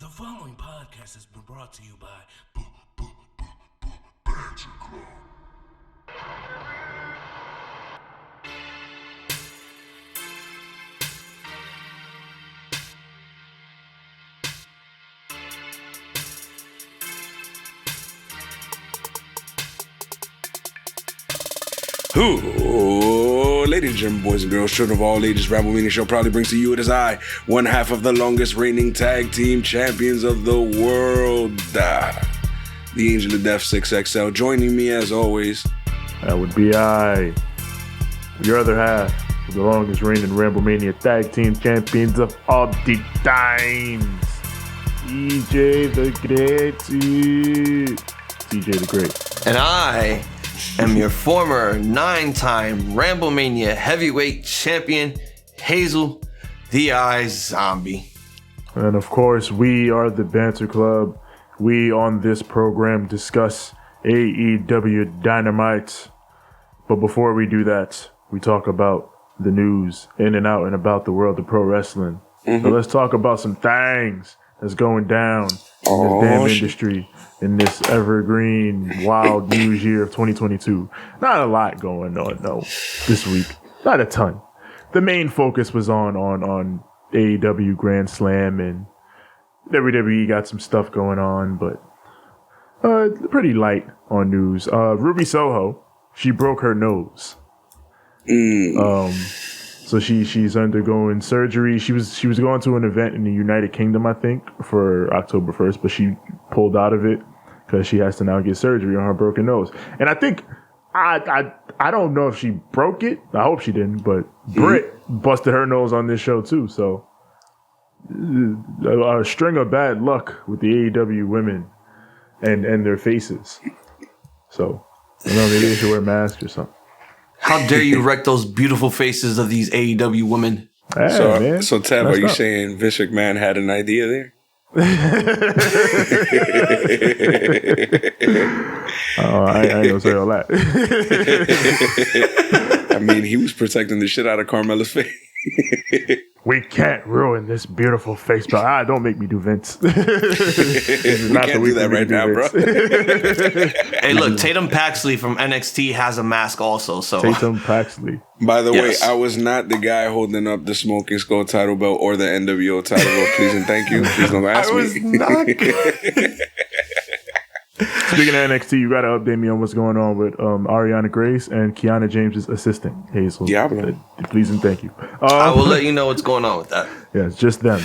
The following podcast has been brought to you by Banter Club. Ooh, ladies and gentlemen, boys and girls, children of all ages, Ramblemania show proudly brings to you it is I, one half of the longest reigning tag team champions of the world, the Angel of Death 6XL. Joining me as always, that would be I, your other half of the longest reigning Ramblemania tag team champions of all the times, TJ the Great. TJ the Great. And I am your former 9-time Ramblemania heavyweight champion, Hazel, the Eye Zombie. And of course, we are the Banter Club. We on this program discuss AEW Dynamite. But before we do that, we talk about the news in and out and about the world of pro wrestling. So let's talk about some things that's going down in this damn industry in this evergreen wild news year of 2022. Not a lot going on though this week. Not a ton. The main focus was on AEW Grand Slam, and WWE got some stuff going on, but pretty light on news. Ruby Soho, she broke her nose. So she's undergoing surgery. She was going to an event in the United Kingdom, I think, for October 1st, but she pulled out of it because she has to now get surgery on her broken nose. And I think I don't know if she broke it. I hope she didn't, but Britt busted her nose on this show too. So a string of bad luck with the AEW women and their faces. So I don't know, maybe they should wear masks or something. How dare you wreck those beautiful faces of these AEW women? Hey, so Tab, are you saying Vince McMahon had an idea there? I ain't gonna say all that. I mean, he was protecting the shit out of Carmella's face. We can't ruin this beautiful face, but don't make me do Vince. We can't do that right now, bro. Hey, look, Tatum Paxley from NXT has a mask also. So Tatum Paxley. By the way, I was not the guy holding up the Smoking Skull title belt or the NWO title belt. Please and thank you. Please don't ask me. I was not. Speaking of NXT, you got to update me on what's going on with Ariana Grace and Kiana James's assistant, Hazel. Diablo. Please and thank you. I will let you know what's going on with that. Yeah, it's just them.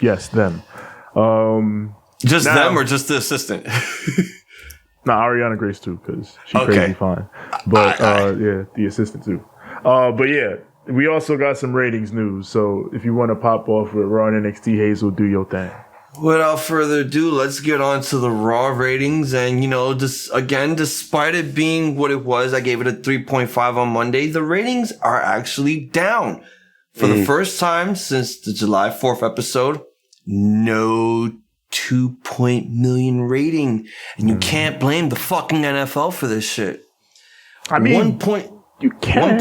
Yes, them. Just them or just the assistant? Ariana Grace too, because she's crazy fine. But yeah, the assistant too. But yeah, we also got some ratings news. So if you want to pop off with Raw and NXT, Hazel, do your thing. Without further ado, let's get on to the Raw ratings. And, despite it being what it was, I gave it a 3.5 on Monday. The ratings are actually down. For the first time since the July 4th episode, no 2 million rating. And you can't blame the fucking NFL for this shit. I mean, you can.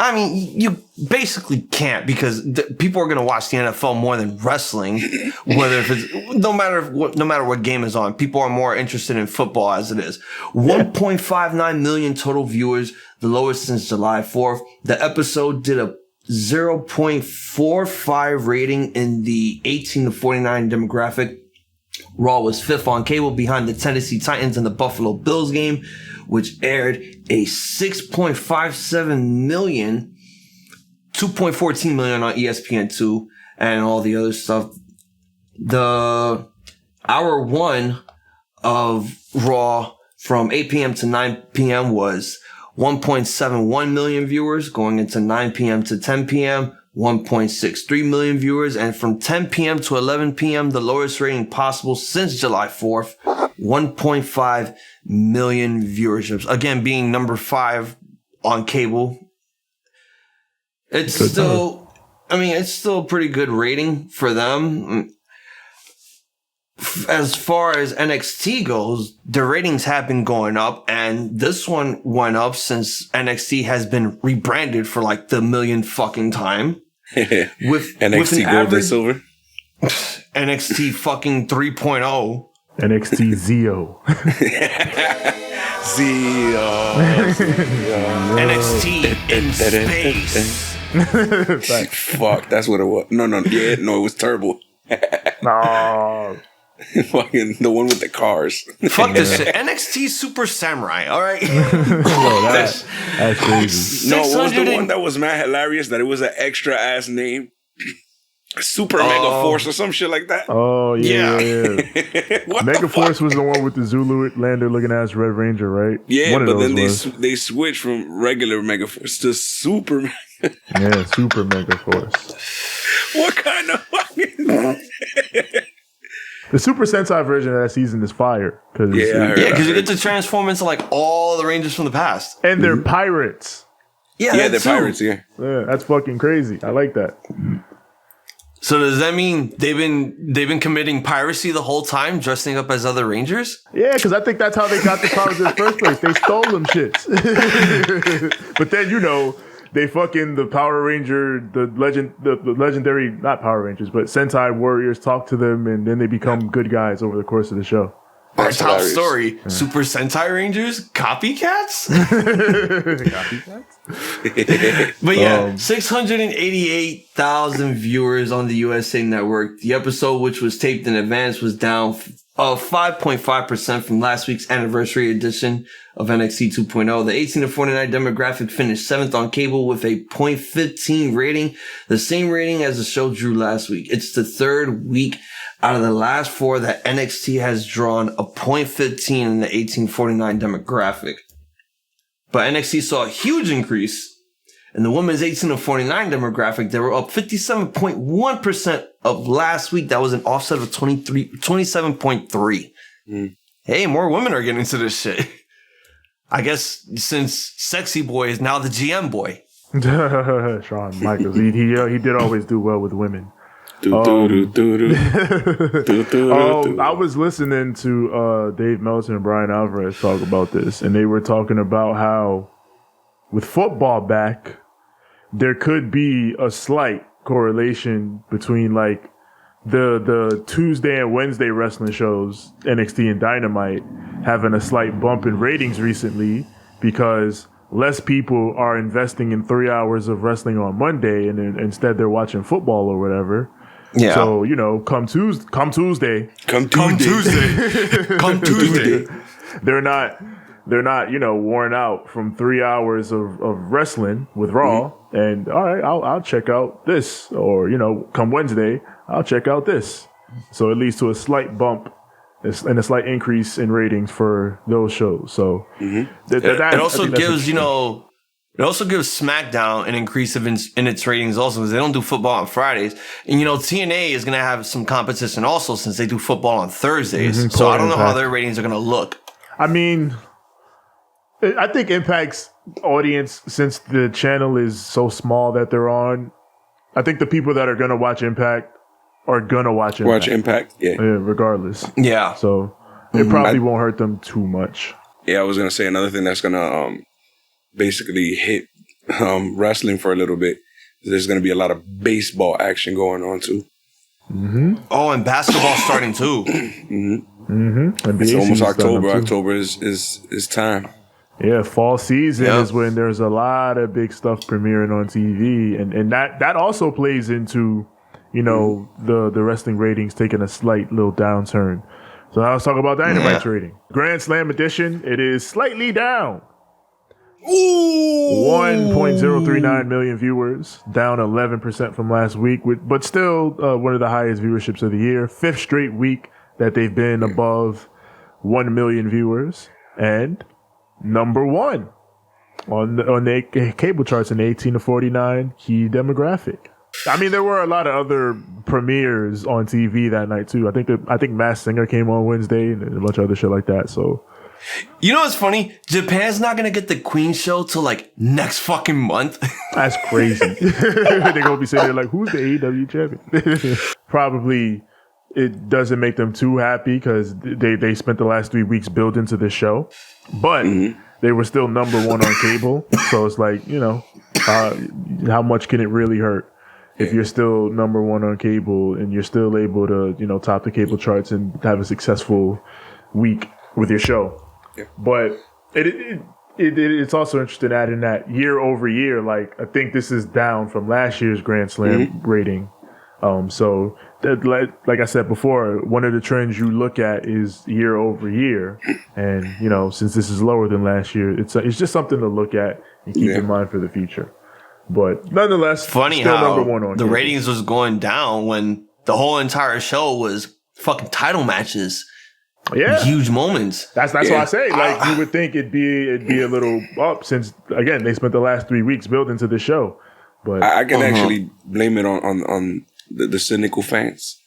You basically can't, because people are going to watch the NFL more than wrestling. Whether if it's no matter what game is on, people are more interested in football as it is. 1.59 million total viewers, the lowest since July 4th. The episode did a 0.45 rating in the 18 to 49 demographic. Raw was 5th on cable behind the Tennessee Titans and the Buffalo Bills game, which aired a 6.57 million, 2.14 million on ESPN2 and all the other stuff. The hour one of Raw from 8 p.m. to 9 p.m. was 1.71 million viewers. Going into 9 p.m. to 10 p.m., 1.63 million viewers. And from 10 p.m. to 11 p.m., the lowest rating possible since July 4th, 1.5 million viewerships. Again, being number 5 on cable. It's still a pretty good rating for them. As far as NXT goes, the ratings have been going up, and this one went up since NXT has been rebranded for like the millionth fucking time. With NXT Gold and Silver. NXT fucking 3.0. NXT Zio. NXT in space. Fuck, that's what it was. No, it was Turbo. No. Fucking the one with the cars. Fuck this shit. NXT Super Samurai, all right? That's crazy. No, what was the one that was mad hilarious? That it was an extra ass name? Super Mega Force or some shit like that. Oh, yeah. Mega Force fuck? was the one with the Zulu Lander looking ass Red Ranger, right? Yeah, one but then they switched from regular Mega Force to Super Mega. Yeah, Super Mega Force. What kind of fucking... The Super Sentai version of that season is fire. Because you get to transform into like all the Rangers from the past. And they're pirates. Yeah, they're pirates, yeah. That's fucking crazy. I like that. So does that mean they've been committing piracy the whole time, dressing up as other Rangers? Yeah, because I think that's how they got the powers in the first place. They stole them shits. But then, they fucking the Power Ranger, the legendary, not Power Rangers, but Sentai warriors talk to them, and then they become good guys over the course of the show. Our top story: Super Sentai Rangers, copycats. But yeah, 688,000 viewers on the USA Network. The episode, which was taped in advance, was down 5.5% from last week's anniversary edition of NXT 2.0. The 18 to 49 demographic finished 7th on cable with a .15 rating, the same rating as the show drew last week. It's the third week out of the last 4 that NXT has drawn a .15 in the 1849 demographic. But NXT saw a huge increase in the women's 18 to 49 demographic. They were up 57.1% of last week. That was an offset of 27.3. Hey, more women are getting into this shit. I guess since Sexy Boy is now the GM boy. Shawn Michaels. He did always do well with women. I was listening to Dave Meltzer and Brian Alvarez talk about this, and they were talking about how with football back, there could be a slight correlation between like the Tuesday and Wednesday wrestling shows, NXT and Dynamite, having a slight bump in ratings recently because less people are investing in 3 hours of wrestling on Monday, and then instead they're watching football or whatever. Yeah. So, come Tuesday, they're not, worn out from 3 hours of wrestling with Raw. And all right, I'll check out this, or, come Wednesday, I'll check out this. So it leads to a slight bump and a slight increase in ratings for those shows. So it also gives, it also gives SmackDown an increase in its ratings also because they don't do football on Fridays. And, TNA is going to have some competition also since they do football on Thursdays. So I don't know how their ratings are going to look. I mean, I think Impact's audience, since the channel is so small that they're on, I think the people that are going to watch Impact are going to watch Impact. Yeah, regardless. Yeah. So it probably won't hurt them too much. Yeah, I was going to say another thing that's going to basically hit wrestling for a little bit. There's going to be a lot of baseball action going on too. Oh, and basketball starting too. It's almost October. October is time. Yeah, fall season is when there's a lot of big stuff premiering on TV, and that also plays into the wrestling ratings taking a slight little downturn. So now let's talk about Dynamite's rating. Grand Slam edition, it is slightly down. 1.039 million viewers, down 11% from last week, but still one of the highest viewerships of the year. 5th straight week that they've been above 1 million viewers, and number 1 on the cable charts in the 18 to 49 key demographic. I mean, there were a lot of other premieres on TV that night too. I think Masked Singer came on Wednesday and a bunch of other shit like that. So. What's funny? Japan's not gonna get the Queen show till like next fucking month. That's crazy. They're gonna be sitting there like, who's the AEW champion? Probably it doesn't make them too happy because they spent the last 3 weeks building to this show, but they were still number 1 on cable. So it's like, how much can it really hurt? if you're still number one on cable and you're still able to, top the cable charts and have a successful week with your show. Yeah. But it's also interesting adding that year over year. Like, I think this is down from last year's Grand Slam rating. So that, like I said before, one of the trends you look at is year over year. And, since this is lower than last year, it's just something to look at and keep in mind for the future. But nonetheless, funny still how number one on the cable. ratings was going down when the whole entire show was fucking title matches. Yeah, huge moments. That's why I say, like, you would think it'd be a little up since, again, they spent the last 3 weeks building to the show. But I can actually blame it on the cynical fans,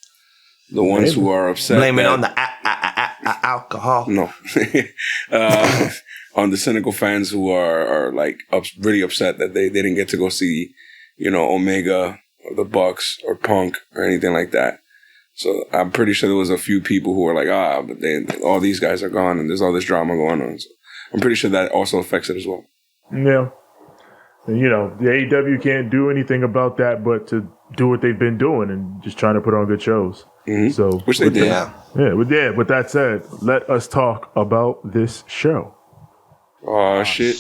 the ones who are upset. Blame it on the alcohol. No, on the cynical fans who are like really upset that they didn't get to go see, Omega or the Bucks or Punk or anything like that. So I'm pretty sure there was a few people who were like, but all these guys are gone and there's all this drama going on. So I'm pretty sure that also affects it as well. Yeah. And, the AEW can't do anything about that but to do what they've been doing and just trying to put on good shows. Mm-hmm. So, which they did. With that said, let us talk about this show. Oh, shit.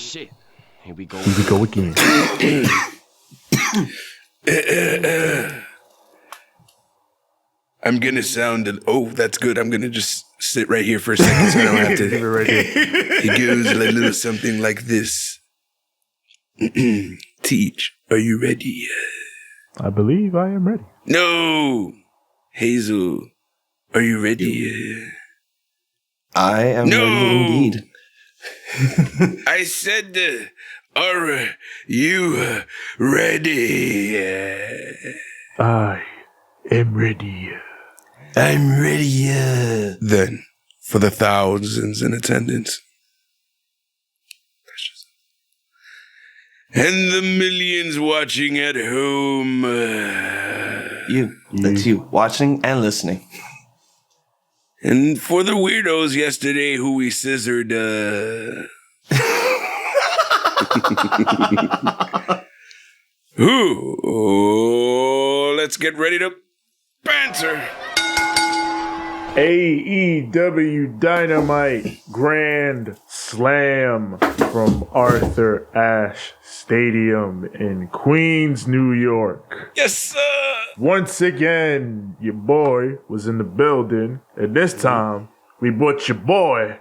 Here we go. Here we go again. I'm going to sound... that's good. I'm going to just sit right here for a second so I don't have to... right here. It goes a little something like this. Teach, are you ready? I believe I am ready. No! Hazel, are you ready? I am ready indeed. I said, are you ready? I am ready. I'm ready. Then, for the thousands in attendance, and the millions watching at home. That's you, watching and listening. And for the weirdos yesterday who we scissored, let's get ready to banter. AEW Dynamite Grand Slam from Arthur Ashe Stadium in Queens, New York. Yes, sir. Once again, your boy was in the building, and this time we brought your boy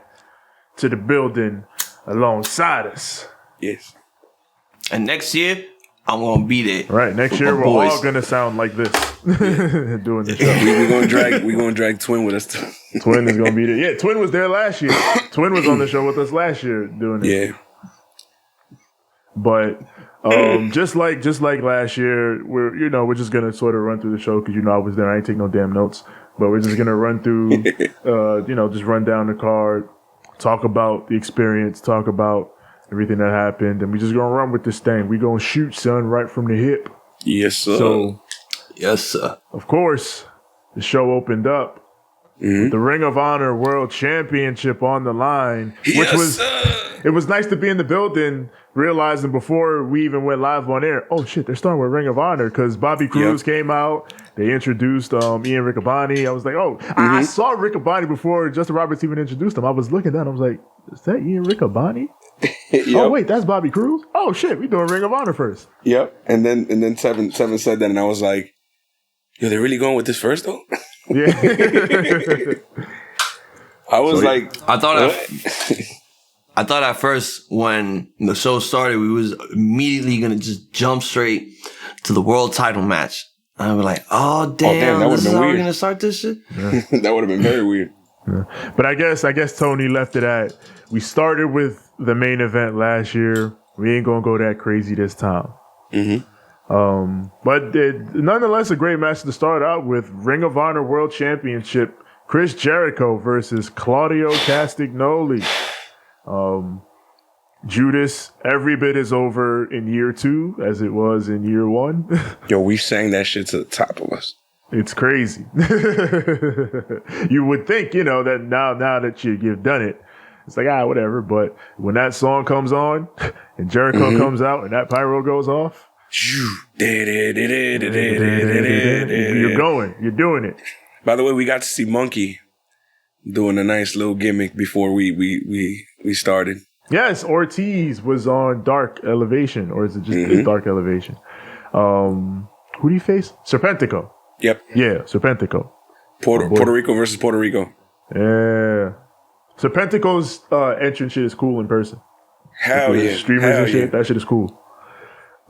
to the building alongside us. Yes. And next year, I'm gonna be there. Right, next year we're all gonna sound like this doing the show. We're gonna drag Twin with us too. Twin is gonna be there. Yeah, Twin was there last year. Twin was on the show with us last year doing it. Yeah. But just like last year, we're just gonna sort of run through the show because I was there. I ain't take no damn notes, but we're just gonna run through, just run down the card, talk about the experience, talk about everything that happened, and we just gonna run with this thing. We gonna shoot, son, right from the hip. Yes, sir. So, yes, sir. Of course, the show opened up with the Ring of Honor World Championship on the line, which it was nice to be in the building, realizing before we even went live on air, oh shit, they're starting with Ring of Honor because Bobby Cruz came out. They introduced Ian Riccaboni. I was like, I saw Riccaboni before Justin Roberts even introduced him. I was looking down. I was like, is that Ian Riccaboni? Yep. Oh wait, that's Bobby Cruz. Oh shit, we doing Ring of Honor first. Yep. And then Seven said that, and I was like, yo, they're really going with this first though? Yeah. I was like, I thought at first when the show started, we was immediately gonna just jump straight to the world title match. I was like, oh damn, that this is been how weird. we're gonna start this shit. Yeah. That would have been very weird. Yeah. But I guess Tony left it at, we started with the main event last year. We ain't gonna go that crazy this time. But nonetheless, a great match to start out with. Ring of Honor World Championship, Chris Jericho versus Claudio Castagnoli. Judas, every bit is over in year 2 as it was in year 1. Yo, we sang that shit to the top of us. It's crazy. You would think, that now that you've done it, it's like, whatever. But when that song comes on and Jericho comes out and that pyro goes off, You're going. You're doing it. By the way, we got to see Monkey doing a nice little gimmick before we started. Yes, Ortiz was on Dark Elevation, or is it just Dark Elevation? Who do you face? Serpentico. Yep. Yeah, Serpentico. Puerto Rico versus Puerto Rico. Yeah. Serpentico's entrance shit is cool in person. Hell yeah. Streamers and shit, that shit is cool.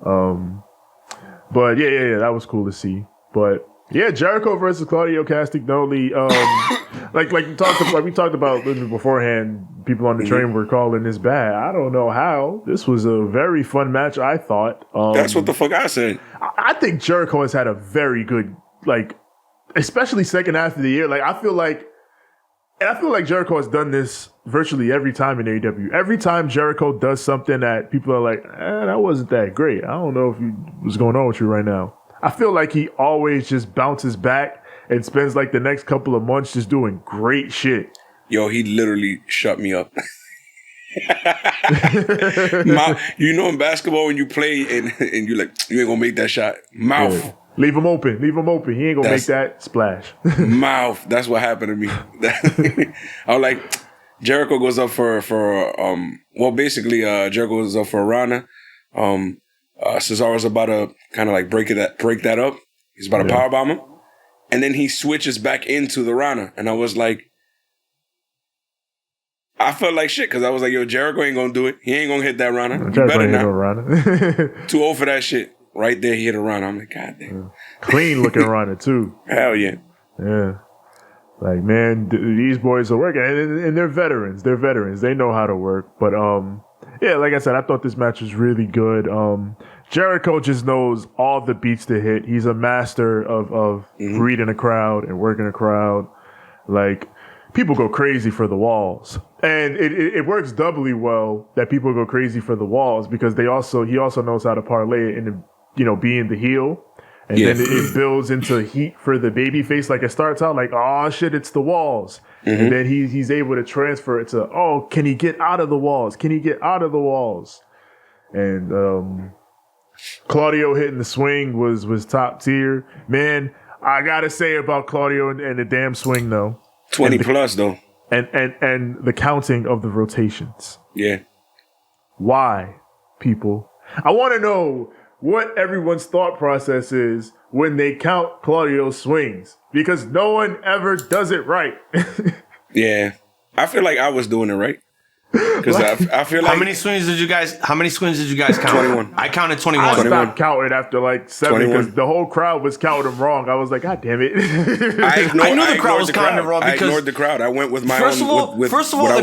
But yeah, that was cool to see. But yeah, Jericho versus Claudio Castagnoli. like we talked about beforehand. People on the train were calling this bad. I don't know how. This was a very fun match, I thought. That's what the fuck I said. I think Jericho has had a very good, especially second half of the year. I feel like Jericho has done this virtually every time in AEW. Every time Jericho does something that people are like, that wasn't that great. I don't know what's going on with you right now. I feel like he always just bounces back and spends the next couple of months just doing great shit. Yo, he literally shut me up. In basketball when you play and you you ain't gonna make that shot. Mouth. Yeah. Leave him open. He ain't gonna make that splash. Mouth. That's what happened to me. I was like, Jericho goes up for Jericho goes up for a Rana. Cesaro's about to kind of break that up. He's about to powerbomb him. And then he switches back into the Rana. And I was like, I felt like shit because I was like, yo, Jericho ain't gonna do it. He ain't gonna hit that Rana. You better not. 2-0 for that shit. Right there, he hit a Rana. I'm like, God damn. Clean looking Rana too. Hell yeah. Yeah. Man, these boys are working. And they're veterans. They know how to work. But yeah, like I said, I thought this match was really good. Jericho just knows all the beats to hit. He's a master of reading a crowd and working a crowd. People go crazy for the walls. And it works doubly well that people go crazy for the walls because he also knows how to parlay it into, being the heel. And then it builds into heat for the baby face. It starts out oh shit, it's the walls. And then he's able to transfer it to, can he get out of the walls? And Claudio hitting the swing was top tier. Man, I gotta say about Claudio and the damn swing though. 20 plus though. And the counting of the rotations. Yeah. Why, people? I want to know what everyone's thought process is when they count Claudio's swings. Because no one ever does it right. Yeah. I feel like I was doing it right. Because I feel like... How many swings did you guys count? 21. I counted 21. I stopped counting after 7 because the whole crowd was counting them wrong. I was like, God damn it. I knew the crowd was counting them wrong because... I ignored the crowd. I went with my First of all, the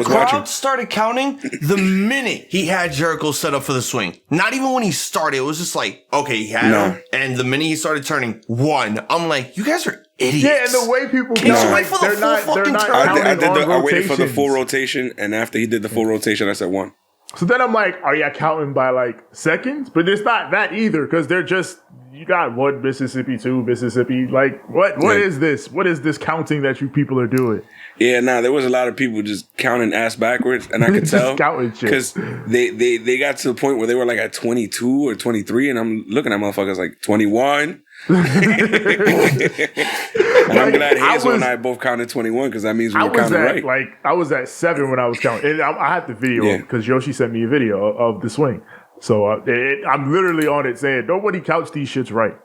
crowd watching. started counting the minute he had Jericho set up for the swing. Not even when he started. It was just okay, he had him. And the minute he started turning 1, I'm like, you guys are idiots. Yeah, and the way people count, they're not I waited for the full rotation, and after he did the full rotation, I said 1. So then I'm like, are you counting by seconds? But it's not that either, because they're just, you got 1 Mississippi, 2 Mississippi. What is this? What is this counting that you people are doing? Yeah, there was a lot of people just counting ass backwards, and I could tell because they got to the point where they were at 22 or 23, and I'm looking at motherfuckers 21. And I'm glad Hazel and I both counted 21 because that means we were counting right. I was at 7 when I was counting, and I had the video because Yoshi sent me a video of the swing. So I'm literally on it saying, nobody counts these shits right.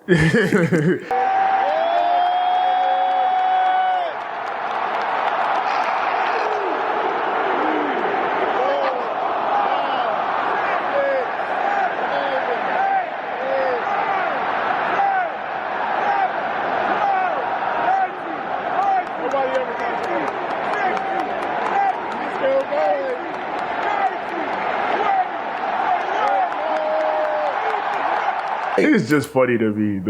It's just funny to me.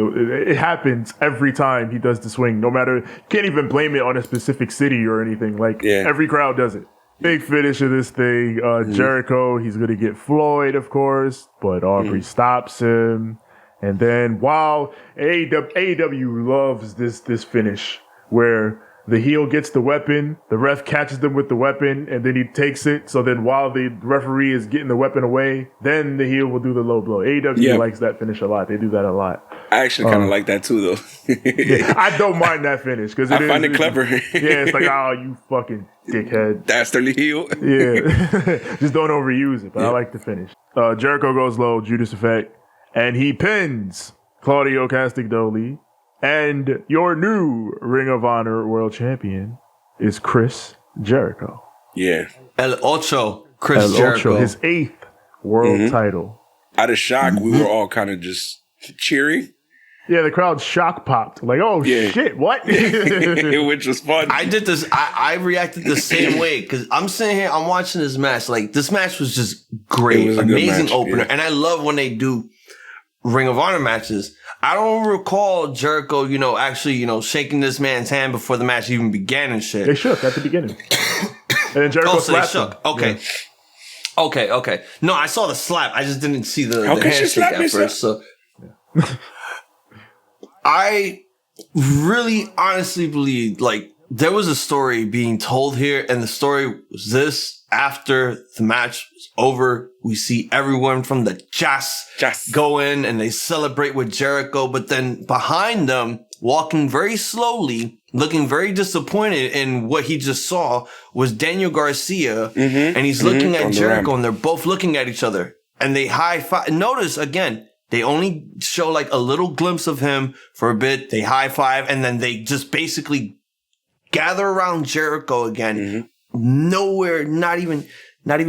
It happens every time he does the swing. No matter, you can't even blame it on a specific city or anything. Every crowd does it. Big finish of this thing. Jericho, he's going to get Floyd, of course, but Aubrey stops him. And then, AEW loves this finish where the heel gets the weapon, the ref catches them with the weapon, and then he takes it. So then while the referee is getting the weapon away, then the heel will do the low blow. AEW likes that finish a lot. They do that a lot. I actually kind of like that too, though. I don't mind that finish because I find it clever. It's like, oh, you fucking dickhead. Dastardly heel. Yeah. Just don't overuse it, but I like the finish. Jericho goes low, Judas Effect, and he pins Claudio Castagnoli. And your new Ring of Honor World Champion is Chris Jericho. El Ocho, Chris Jericho. His 8th world title. Out of shock, we were all kind of just cheering. Yeah, the crowd shock popped. Like, oh, shit, what? Which was fun. I did this. I reacted the same way because I'm sitting here, I'm watching this match. Like, this match was just great. Was amazing opener. Yeah. And I love when they do Ring of Honor matches. I don't recall Jericho, actually, shaking this man's hand before the match even began and shit. They shook at the beginning. And then Jericho slapped him. Okay. Yeah. Okay. No, I saw the slap. I just didn't see the handshake at first. So I really honestly believe, like, there was a story being told here, and the story was this. After the match was over, we see everyone from the Jas go in and they celebrate with Jericho. But then behind them, walking very slowly, looking very disappointed in what he just saw, was Daniel Garcia. And he's looking at Jericho, and they're both looking at each other. And they high five. Notice, again, they only show like a little glimpse of him for a bit. They high five, and then they just basically gather around Jericho again. Nowhere, not even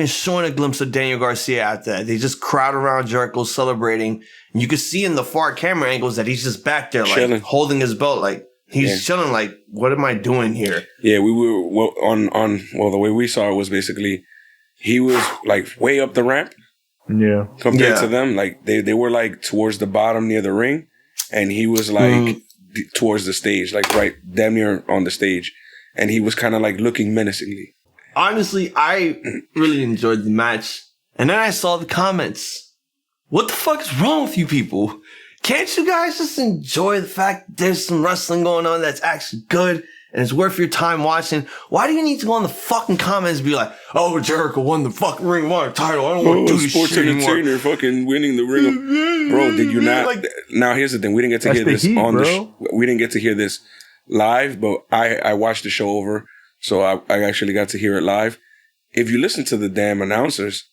showing a glimpse of Daniel Garcia after that. They just crowd around Jericho celebrating. And you can see in the far camera angles that he's just back there, like chilling, holding his belt, like he's chilling, like, what am I doing here? Yeah, we were the way we saw it was basically he was like way up the ramp. Yeah. Compared to them. Like they were like towards the bottom near the ring, and he was like towards the stage, like right damn near on the stage. And he was kind of like looking menacingly. Honestly, I really enjoyed the match. And then I saw the comments. What the fuck is wrong with you people? Can't you guys just enjoy the fact that there's some wrestling going on that's actually good and it's worth your time watching? Why do you need to go on the fucking comments and be like, oh, Jericho won the fucking Ring of Honor title. I don't want to do this shit anymore. Sports entertainer fucking winning the Ring of... Bro, did you not... Like, now, here's the thing. We didn't get to hear this on the show. We didn't get to hear this live, but I watched the show over. So I actually got to hear it live. If you listen to the damn announcers,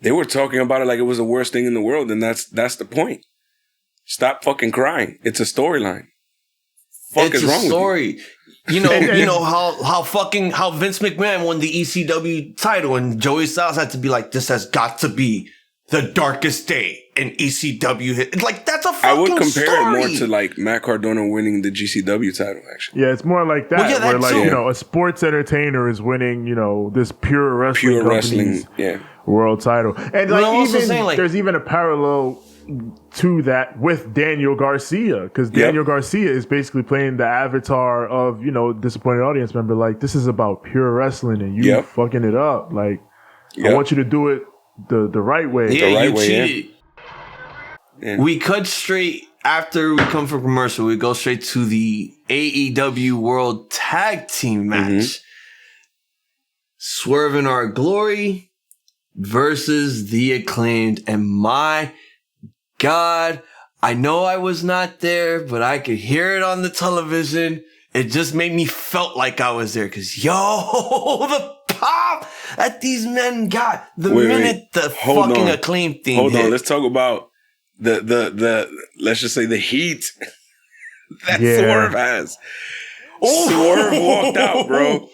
they were talking about it like it was the worst thing in the world, and that's the point. Stop fucking crying. It's a storyline. Fuck is wrong with you? It's a story. You know how Vince McMahon won the ECW title, and Joey Styles had to be like, this has got to be the darkest day in ECW. Like, that's a fucking I would compare story. It more to like Matt Cardona winning the GCW title, actually. Yeah, it's more like that. Where like, a sports entertainer is winning, this pure wrestling world title. And like there's even a parallel to that with Daniel Garcia, because Daniel Garcia is basically playing the avatar of, disappointed audience member. Like, this is about pure wrestling and you fucking it up. Like, I want you to do it the right way. Yeah, the right you way, cheated. Yeah. We cut straight after we come from commercial. We go straight to the AEW World Tag Team match. Swerve in Our Glory versus the Acclaimed. And my God, I know I was not there, but I could hear it on the television. It just made me felt like I was there because, the pop that these men got the minute the fucking Acclaim theme Hold hit. on, let's talk about the let's just say the heat that Swerve has. Swerve walked out, bro.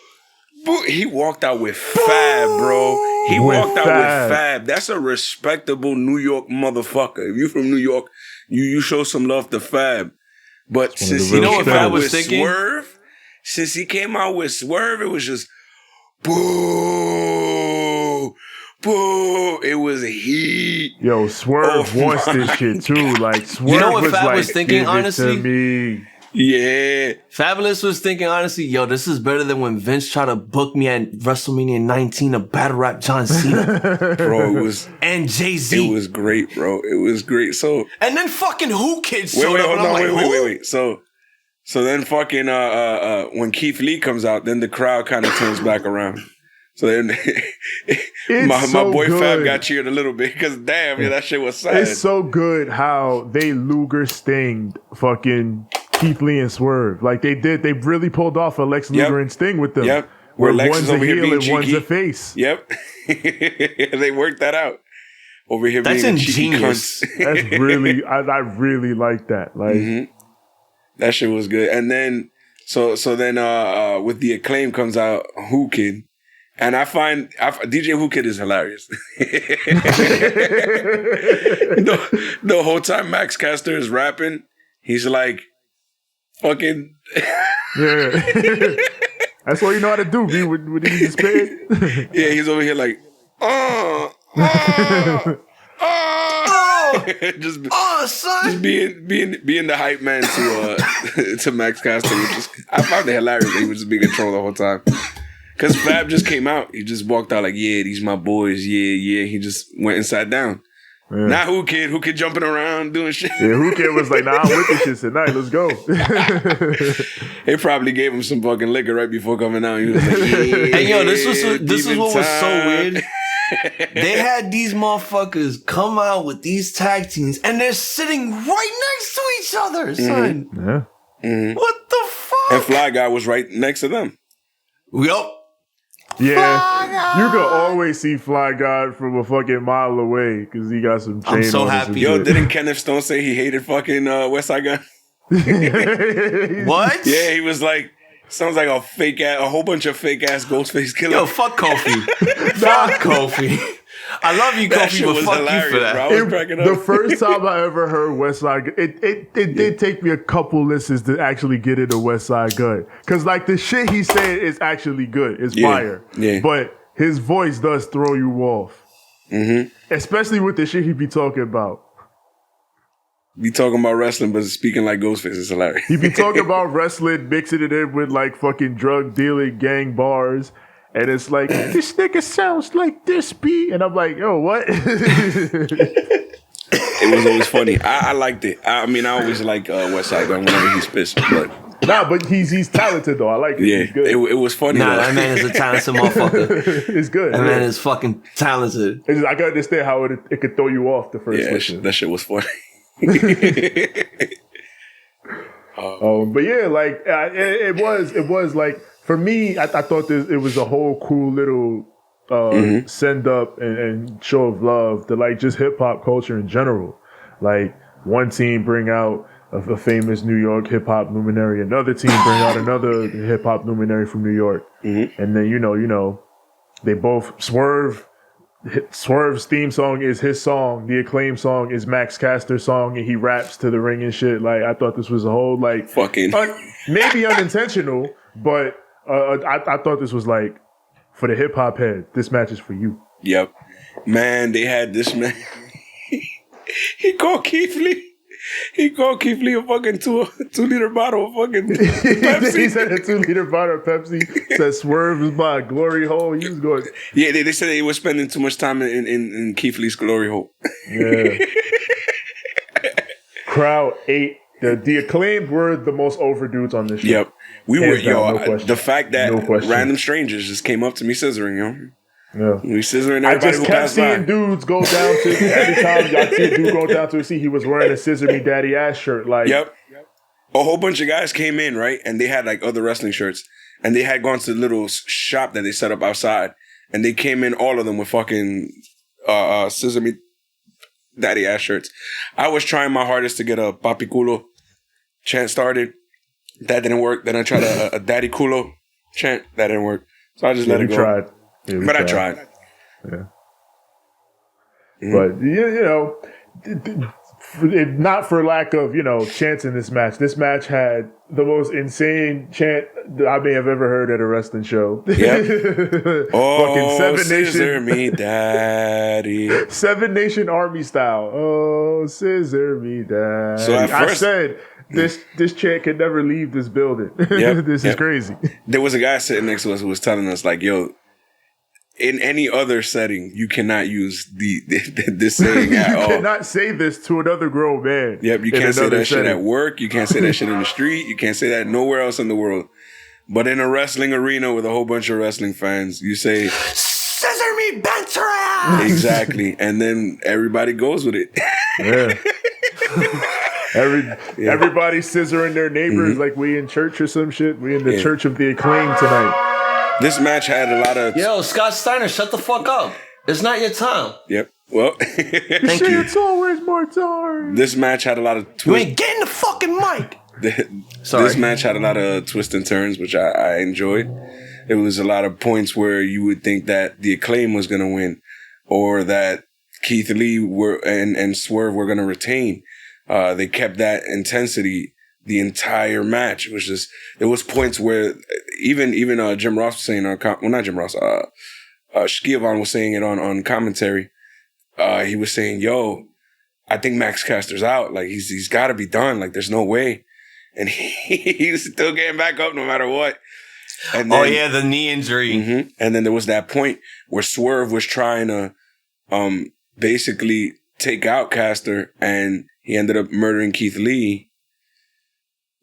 He walked out with Fab, bro. He walked out with Fab. That's a respectable New York motherfucker. If you're from New York, you show some love to Fab. But since he came out with Swerve, since he came out with Swerve, it was just boo, boo. It was heat. Yo, Swerve wants this shit too. Like, Swerve, you know what was Fab like, was thinking, honestly? To me. Yeah. Fabulous was thinking, honestly, this is better than when Vince tried to book me at WrestleMania 19 to battle rap John Cena. Bro, it was... and Jay-Z. It was great, bro. It was great. So... And then fucking Who Kids showed up. Wait. So So then fucking when Keith Lee comes out, then the crowd kind of turns back around. So then my boy good. Fab got cheered a little bit because damn, that shit was sad. It's so good how they Luger Stinged fucking Keith Lee and Swerve. Like they really pulled off a Lex Luger and Sting with them. Yep. Where one's a heel and one's a face. Yep. They worked that out. Over here that's being ingenious. That's really, I really like that. Like that shit was good. And then, so then with the Acclaim comes out Who Kid. And I find DJ Who Kid is hilarious. the whole time Max Caster is rapping, he's like, fucking. Yeah. That's all you know how to do, B, when he just spit. Yeah, he's over here like, just being the hype man to Max Caster, which is, I found it hilarious. He was just being in control the whole time. Because Fab just came out. He just walked out like, yeah, these my boys. Yeah. He just went and sat down. Yeah. Not Who Kid jumping around doing shit. Yeah, Who Kid was like, nah, I'm with this shit tonight. Let's go. They probably gave him some fucking liquor right before coming out. He was like, hey, yo, this is what was so weird. They had these motherfuckers come out with these tag teams and they're sitting right next to each other, son. Yeah. What the fuck? And Fly Guy was right next to them. Yup. Yeah, you can always see Fly God from a fucking mile away because he got some chain. I'm so happy. Yo, didn't Kenneth Stone say he hated fucking West Side Gun? What? Yeah, he was like, sounds like a whole bunch of fake ass Ghostface killer. Yo, fuck Kofi. Fuck Kofi. I love you, Kofi, but fuck you for that. Bro. I was cracking up. The first time I ever heard West Side Gun, it did take me a couple listens to actually get into West Side Gun. Because, like, the shit he said is actually good. It's fire. Yeah. But his voice does throw you off. Especially with the shit he be talking about. Be talking about wrestling, but speaking like Ghostface is hilarious. He be talking about wrestling, mixing it in with, like, fucking drug dealing gang bars. And it's like, this nigga sounds like this beat. And I'm like, yo, what? It was always funny. I liked it. I mean, I always like West Side Gun whenever he spits. But he's talented, though. I like it. Yeah, he's good. It was funny. Nah, that man is a talented motherfucker. It's good. That man is fucking talented. It's just, I can understand how it could throw you off the first listen. That shit was funny. But yeah, like it was like, for me, I thought it was a whole cool little send up and show of love to like just hip hop culture in general. Like one team bring out a famous New York hip hop luminary, another team bring out another hip hop luminary from New York, and then you know they both Swerve's theme song is his song. The Acclaimed song is Max Caster's song, and he raps to the ring and shit. Like I thought this was a whole like fucking maybe unintentional, but I thought this was like for the hip hop head. This match is for you. Yep, man. They had this man. He called Keith Lee. He called Keith Lee a fucking 2-liter bottle of fucking Pepsi. He said a 2-liter bottle of Pepsi. Said Swerve was my glory hole. He was going. Yeah, they said they were spending too much time in Keith Lee's glory hole. Yeah. Crowd ate. The Acclaimed were the most over dudes on this show. Yep. We were, the fact that random strangers just came up to me scissoring, Yeah. We scissoring everybody. I just kept seeing dudes go down to every time y'all see a dude go down to a seat, he was wearing a Scissor Me Daddy Ass shirt. Like, yep. A whole bunch of guys came in, right? And they had like other wrestling shirts. And they had gone to the little shop that they set up outside. And they came in, all of them with fucking Scissor Me Daddy Ass shirts. I was trying my hardest to get a Papi Culo chant started. That didn't work. Then I tried a Daddy Culo chant. That didn't work. So I just let it go. Tried. Yeah, but I tried. Yeah. But, not for lack of, chants in this match. This match had the most insane chant that I may have ever heard at a wrestling show. Yep. Oh, fucking Scissor Me Daddy. 7 Nation Army style. Oh, Scissor Me Daddy. So at first, I said, this chant can never leave this building. This is crazy. There was a guy sitting next to us who was telling us, like, yo, in any other setting, you cannot use this saying at all. You cannot say this to another grown man. Yep, you can't say that shit at work. You can't say that shit in the street. You can't say that nowhere else in the world. But in a wrestling arena with a whole bunch of wrestling fans, you say, "Scissor me, banter ass!" Exactly. And then everybody goes with it. Yeah. Everybody scissoring their neighbors like we in church or some shit. We in the church of the Acclaimed tonight. This match had a lot of... Yo, Scott Steiner, shut the fuck up. It's not your time. Yep. Well, thank you. It's always more time. This match had a lot of You ain't getting the fucking mic. This match had a lot of twists and turns, which I enjoyed. It was a lot of points where you would think that the Acclaim was going to win, or that Keith Lee and Swerve were going to retain. They kept that intensity the entire match. It was just, there was points where even Jim Ross was saying not Jim Ross, Schiavone was saying it on commentary. He was saying, "Yo, I think Max Caster's out. Like he's got to be done. Like there's no way." And he was still getting back up no matter what. And then, the knee injury. Mm-hmm. And then there was that point where Swerve was trying to basically take out Caster, and he ended up murdering Keith Lee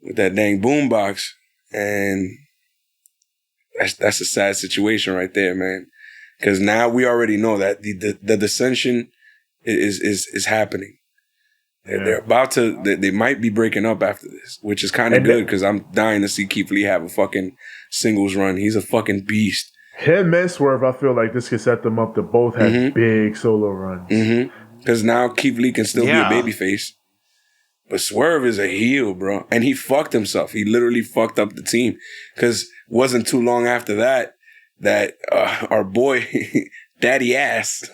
with that dang boombox. And that's a sad situation right there, man. Because now we already know that the dissension is happening. They're about to. They might be breaking up after this, which is kind of good because I'm dying to see Keith Lee have a fucking singles run. He's a fucking beast. Him and Swerve, I feel like this could set them up to both have big solo runs. Because now Keith Lee can still be a babyface, but Swerve is a heel, bro, and he fucked himself. He literally fucked up the team because it wasn't too long after that our boy Daddy Ass,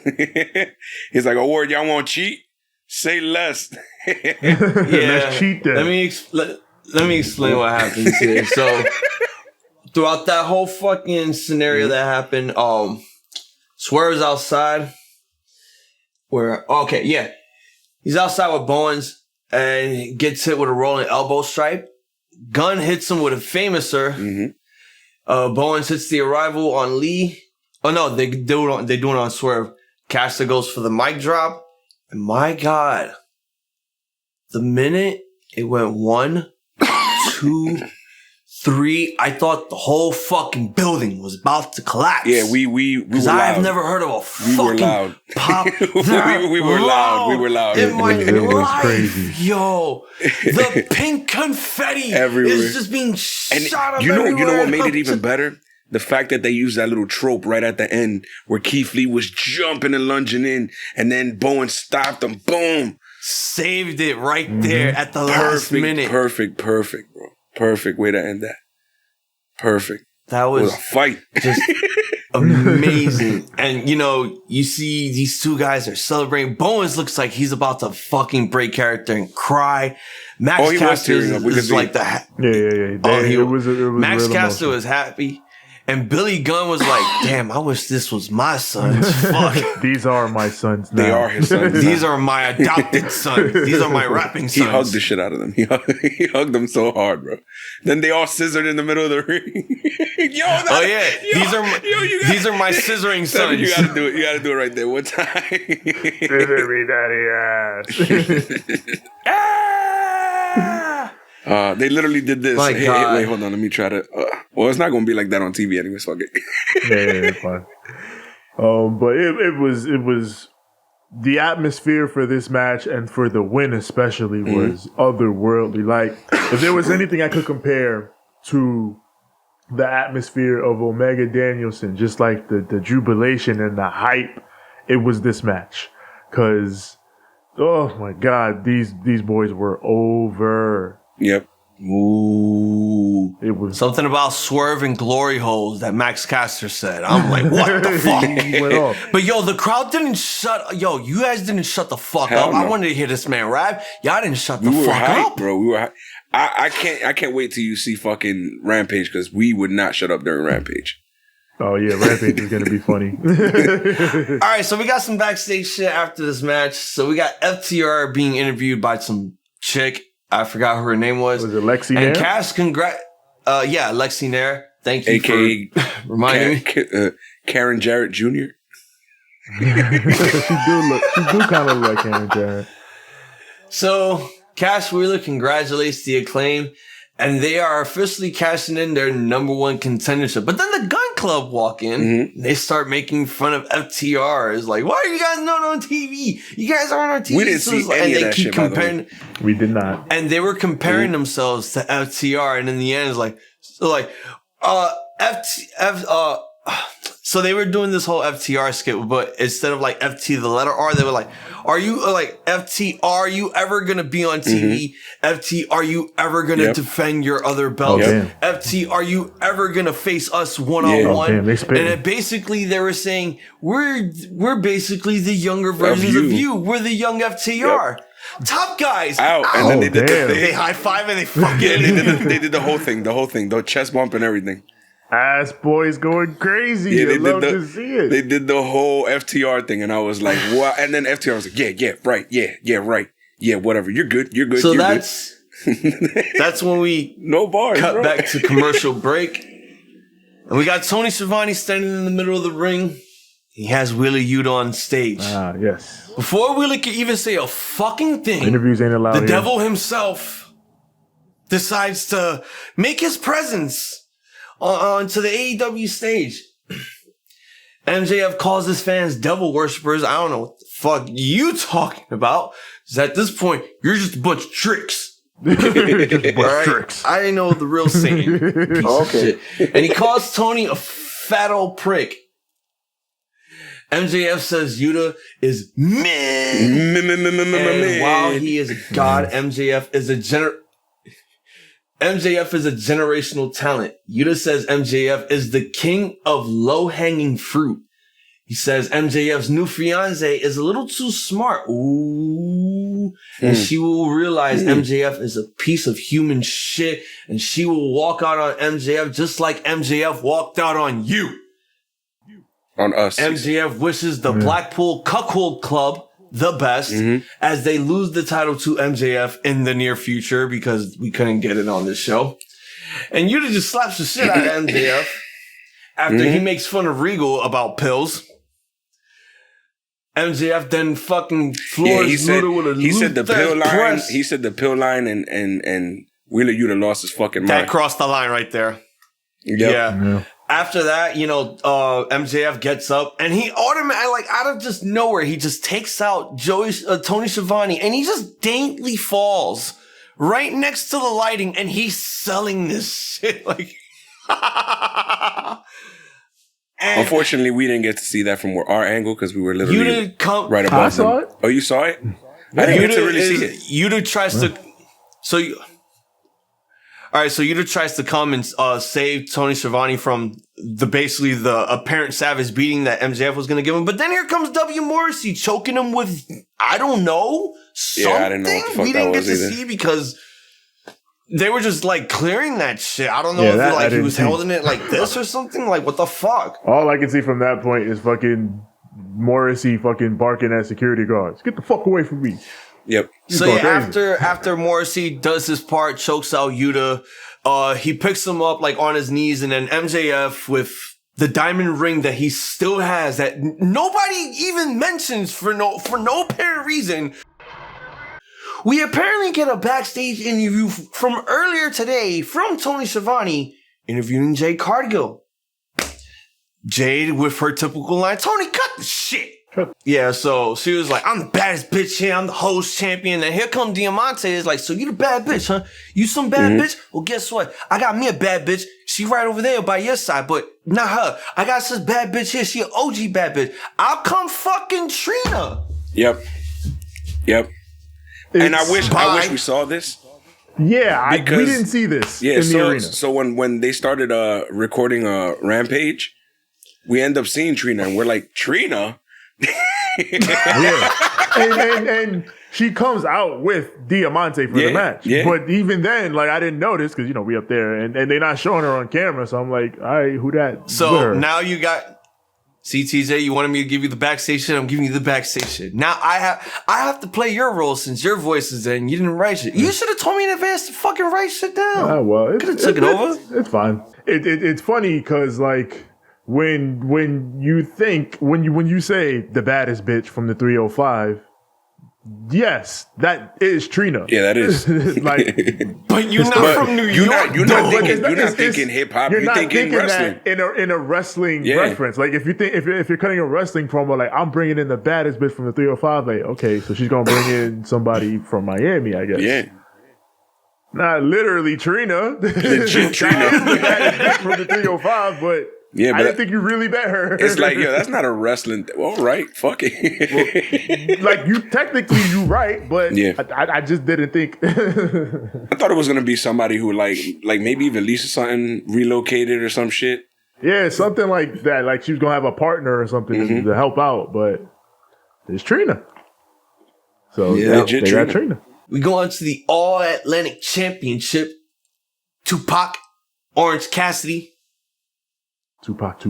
he's like, "Oh, word, y'all want to cheat? Say less." Let's cheat then. Let me explain what happens here. So throughout that whole fucking scenario that happened, Swerve's outside. He's outside with Bowens and gets hit with a rolling elbow stripe. Gunn hits him with a famouser. Bowens hits the arrival on Lee. Oh no, they do it on Swerve. Caster goes for the mic drop. And my God, the minute it went 1, 2, 3, I thought the whole fucking building was about to collapse. Yeah, we were loud. I have never heard of a fucking pop. We were loud. We were loud. In my life, crazy. Yo, the pink confetti everywhere is just being shot up you know everywhere. what made it even better? The fact that they used that little trope right at the end where Keith Lee was jumping and lunging in, and then Bowen stopped him. Boom. Saved it right there at the last minute. Perfect, bro. Perfect way to end that. Perfect. That was a fight. Just amazing. And, you see these two guys are celebrating. Bowens looks like he's about to fucking break character and cry. Max Caster is like that. Yeah. Max Caster was happy. And Billy Gunn was like, "Damn, I wish this was my sons. Fuck. These are my sons now. They are his sons. These are my adopted sons. These are my rapping sons." He hugged the shit out of them. He hugged them so hard, bro. Then they all scissored in the middle of the ring. These are my scissoring sons. You gotta do it. You gotta do it right there. One time. Scissor me, daddy ass. They literally did this. Hey, wait, hold on. Let me try to. Well, it's not going to be like that on TV anyways. Fuck it. yeah, fine. But it was the atmosphere for this match and for the win especially was otherworldly. Like, if there was anything I could compare to the atmosphere of Omega Danielson, just like the jubilation and the hype, it was this match. Because, oh my God, these boys were over. Yep. Ooh. It was something about Swerve and glory holes that Max Caster said. I'm like, what the fuck? Went off. But yo, the crowd didn't shut. Yo, you guys didn't shut the fuck up. No. I wanted to hear this man rap. Y'all didn't shut the fuck up, bro. We were. I can't wait till you see fucking Rampage because we would not shut up during Rampage. Oh yeah, Rampage is gonna be funny. All right, so we got some backstage shit after this match. So we got FTR being interviewed by some chick. I forgot who her name was. Was it Lexi And Nair? Cass, Lexi Nair. Thank you AKA for reminding me. Karen Jarrett Jr.? She do kind of look like Karen Jarrett. So, Cash Wheeler congratulates the Acclaim, and they are officially cashing in their number one contendership. But then the Gun Club walk in, and they start making fun of FTR. It's like, why are you guys not on TV? You guys aren't on TV. We didn't see any of that shit, by the way. We did not. And they were comparing themselves to FTR, and in the end, it's like, so they were doing this whole FTR skit, but instead of like FT, the letter R, they were like, are you like FT, are you ever going to be on TV? FT, are you ever going to defend your other belts? FT, are you ever going to face us one-on-one? And then basically they were saying, we're basically the younger versions of you. We're the young FTR. Top guys. Out. And then they high five and they fucking they did the whole thing, the chest bump and everything. Ass boys going crazy. I love to see it. They did the whole FTR thing, and I was like, "What?" And then FTR was like, "Yeah, right, yeah, right, yeah, whatever. You're good. So you're that's that's when we cut back to commercial break, and we got Tony Schiavone standing in the middle of the ring. He has Wheeler Yuta on stage. Yes. Before Wheeler could even say a fucking thing, interviews ain't allowed. The devil himself decides to make his presence onto the AEW stage. MJF calls his fans devil worshippers. I don't know what the fuck you talking about. Because at this point, you're just a bunch of tricks. Tricks. I didn't know the real saying. Okay. And he calls Tony a fat old prick. MJF says Yuta is man. And while he is a god, MJF is a generational talent. Yuta says MJF is the king of low-hanging fruit. He says MJF's new fiance is a little too smart. Ooh. And she will realize MJF is a piece of human shit, and she will walk out on MJF just like MJF walked out on you. On us. MJF wishes the Blackpool Cuckold Club the best as they lose the title to MJF in the near future because we couldn't get it on this show. And Yuta just slaps the shit out of MJF after he makes fun of Regal about pills. MJF then fucking floors Yuta with a he said the pill line. press. He said the pill line and Wheeler Yuta lost his fucking mind. That crossed the line right there. Yep. Yeah. After that, MJF gets up and he automatically, like out of just nowhere, he just takes out Tony Schiavone and he just daintily falls right next to the lighting and he's selling this shit like. Unfortunately, we didn't get to see that from our angle because we were literally right above I saw it. Oh, you saw it? I didn't get to really see it. Yuta tries to. All right, so Yuta tries to come and save Tony Schiavone from the apparent savage beating that MJF was going to give him. But then here comes W. Morrissey choking him with, I don't know, something. Yeah, I didn't know what the fuck we didn't that get was to either. see because they were just like clearing that shit. I don't know if he was holding it like this or something. Like, what the fuck? All I can see from that point is fucking Morrissey fucking barking at security guards. Get the fuck away from me. Yep. So yeah, after Morrissey does his part, chokes out Yuta, he picks him up like on his knees, and then MJF with the diamond ring that he still has that nobody even mentions for no apparent reason. We apparently get a backstage interview from earlier today from Tony Schiavone interviewing Jade Cargill. Jade with her typical line, Tony, cut the shit. Yeah, so she was like, I'm the baddest bitch here. I'm the host champion. And here come Diamante. Is like, so you the bad bitch, huh? You some bad bitch? Well, guess what? I got me a bad bitch. She right over there by your side, but not her. I got this bad bitch here. She an OG bad bitch. I'll come fucking Trina. Yep. And I wish we saw this. Yeah, we didn't see this in the arena. So when they started recording Rampage, we end up seeing Trina, and we're like, Trina? Yeah. And she comes out with Diamante for the match. Yeah. But even then, like, I didn't notice because, we up there and they're not showing her on camera. So I'm like, all right, who that? So now you got CTJ, you wanted me to give you the backstage shit. I'm giving you the backstage shit. Now I have to play your role since your voice is in. You didn't write shit. You should have told me in advance to fucking write shit down. Well, could have took it over. It's fine. It's funny because, like, when you say the baddest bitch from the 305, yes, that is Trina. Yeah, that is. Like, but you're not from New York. You're not thinking hip hop. You're thinking wrestling. That in a wrestling reference. Like if you're cutting a wrestling promo, like I'm bringing in the baddest bitch from the 305. Like, okay, so she's gonna bring in somebody from Miami, I guess. Yeah. Not literally Trina. Legit Trina. The baddest bitch from the 305, but. Yeah, but I didn't think you really bet her. It's like, yo, that's not a wrestling. All right, fuck it. Well, like you right, but yeah. I just didn't think. I thought it was gonna be somebody who like maybe even Lisa something relocated or some shit. Yeah, something like that. Like she was gonna have a partner or something to help out, but it's Trina. So yeah, they got Trina. We go on to the All Atlantic Championship. Tupac, Orange Cassidy. Tupac.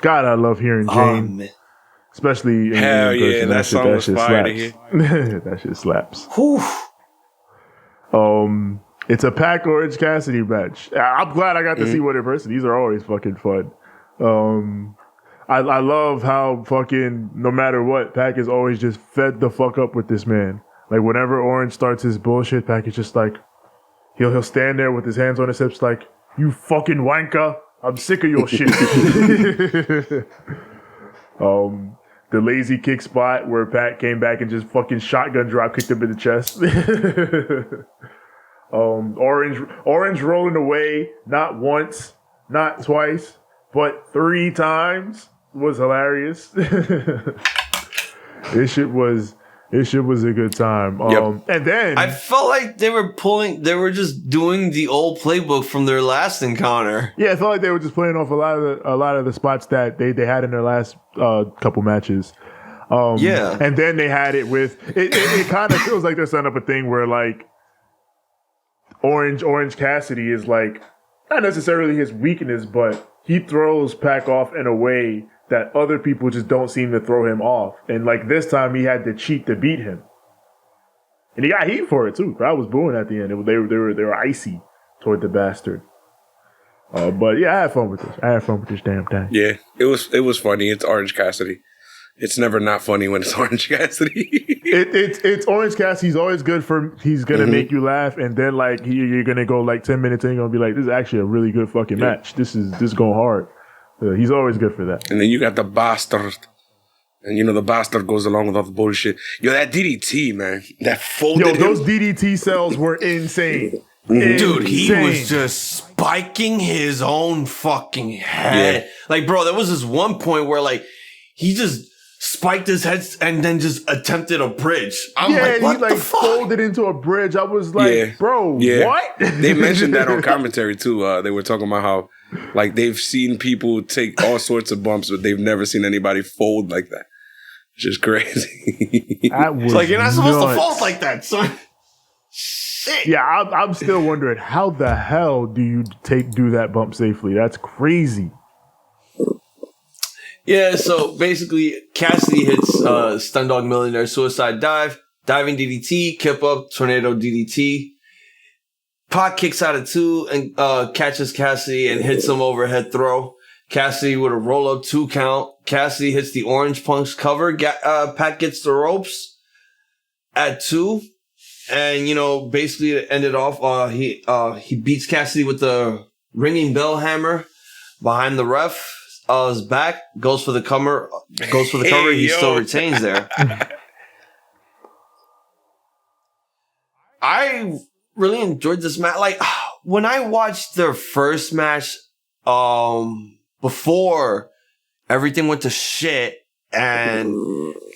God, I love hearing Jane. Especially in hell yeah, person. that song was fire to hear. That shit slaps. Whew. It's a Pac Orange Cassidy match. I'm glad I got to see one in person. These are always fucking fun. I love how fucking no matter what, Pac is always just fed the fuck up with this man. Like whenever Orange starts his bullshit, Pac is just like he'll stand there with his hands on his hips like, you fucking wanker, I'm sick of your shit. The lazy kick spot where Pac came back and just fucking shotgun drop kicked him in the chest. Orange rolling away, not once, not twice, but 3 times was hilarious. This shit was a good time. And then I felt like they were just doing the old playbook from their last encounter. Yeah, I felt like they were just playing off a lot of the spots that they had in their last couple matches. And then they had it with it kind of feels like they're setting up a thing where like Orange Cassidy is like not necessarily his weakness, but he throws Pac off in a way that other people just don't seem to throw him off. And like this time he had to cheat to beat him. And he got heat for it too. Crowd was booing at the end. They were icy toward the bastard. But yeah, I had fun with this damn thing. Yeah, it was funny. It's Orange Cassidy. It's never not funny when it's Orange Cassidy. It's Orange Cassidy. He's always good he's gonna make you laugh, and then like you're gonna go like 10 minutes and you're gonna be like, this is actually a really good fucking match. This is going hard. He's always good for that. And then you got the bastard. And the bastard goes along with all the bullshit. Yo, that DDT, man. That folded him. Those DDT cells were insane. Dude, he was just spiking his own fucking head. Yeah. Like, bro, there was this one point where like he just spiked his head and then just attempted a bridge. I'm like, what the fuck? Folded into a bridge. I was like, bro, what? They mentioned that on commentary too. They were talking about how like they've seen people take all sorts of bumps, but they've never seen anybody fold like that. It's just crazy. It's like you're not supposed to fold like that, son. Shit. Yeah, I'm still wondering how the hell do you do that bump safely? That's crazy. Yeah, so basically Cassidy hits Stun Dog Millionaire Suicide Dive, diving DDT, kip up, tornado DDT. Pac kicks out of 2 and catches Cassidy and hits him overhead throw. Cassidy with a roll up 2 count. Cassidy hits the Orange Punk's cover. Pac gets the ropes at 2. And, basically it ended off, he beats Cassidy with the ringing bell hammer behind the ref. His back goes for the cover. He still retains there. I really enjoyed this match. Like when I watched their first match, before everything went to shit and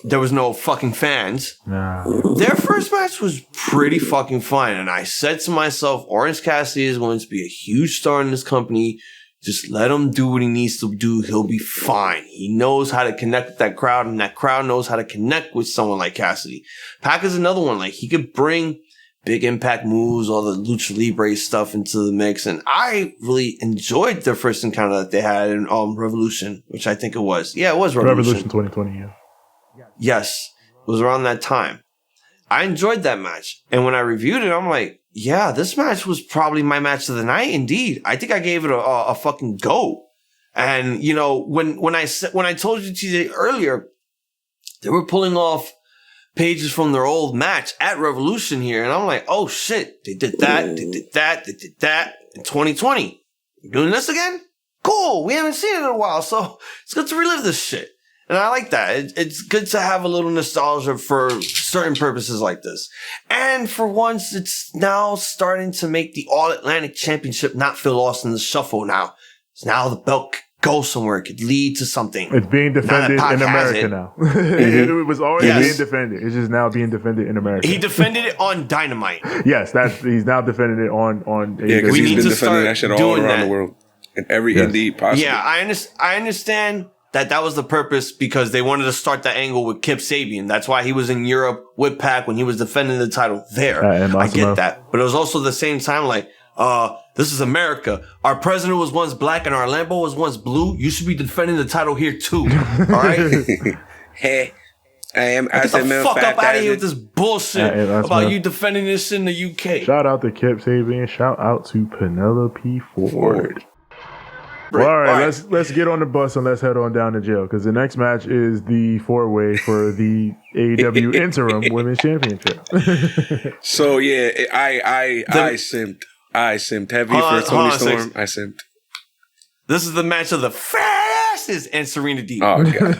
there was no fucking fans. Nah. Their first match was pretty fucking fun, and I said to myself, Orange Cassidy is going to be a huge star in this company. Just let him do what he needs to do. He'll be fine. He knows how to connect with that crowd, and that crowd knows how to connect with someone like Cassidy. Pac is another one. Like, he could bring big impact moves, all the Lucha Libre stuff into the mix. And I really enjoyed their first encounter that they had in Revolution, which I think it was. Yeah, it was Revolution. 2020, yeah. Yes, it was around that time. I enjoyed that match. And when I reviewed it, I'm like, yeah, this match was probably my match of the night. Indeed, I think I gave it a fucking go. And you know, when I told you TJ earlier, they were pulling off pages from their old match at Revolution here, and I'm like, oh shit, they did that, they did that in 2020. You're doing this again? Cool. We haven't seen it in a while, so it's good to relive this shit. And I like that. It's good to have a little nostalgia for certain purposes like this. And for once, it's now starting to make the All-Atlantic Championship not feel lost in the shuffle now. It's now the belt could go somewhere. It could lead to something. It's being defended in America now. It was already being defended. It's just now being defended in America. He defended it on Dynamite. Yes, he's now defending it on Yeah, because he's been defending that shit all around the world. In every indie possible. Yeah, I understand that was the purpose because they wanted to start that angle with Kip Sabian. That's why he was in Europe with Pac when he was defending the title there. I get that. But it was also the same time like, this is America. Our president was once black and our Lambo was once blue. You should be defending the title here too. All right? Hey, I am. Get the fuck up out of here with this bullshit about you defending this in the UK. Shout out to Kip Sabian. Shout out to Penelope Ford. Well, all right, let's get on the bus and let's head on down to jail because the next match is the 4-way for the AEW Interim Women's Championship. So yeah, I simped heavy for Toni Storm. I simped. This is the match of the fastest and Serena Deeb. Oh god,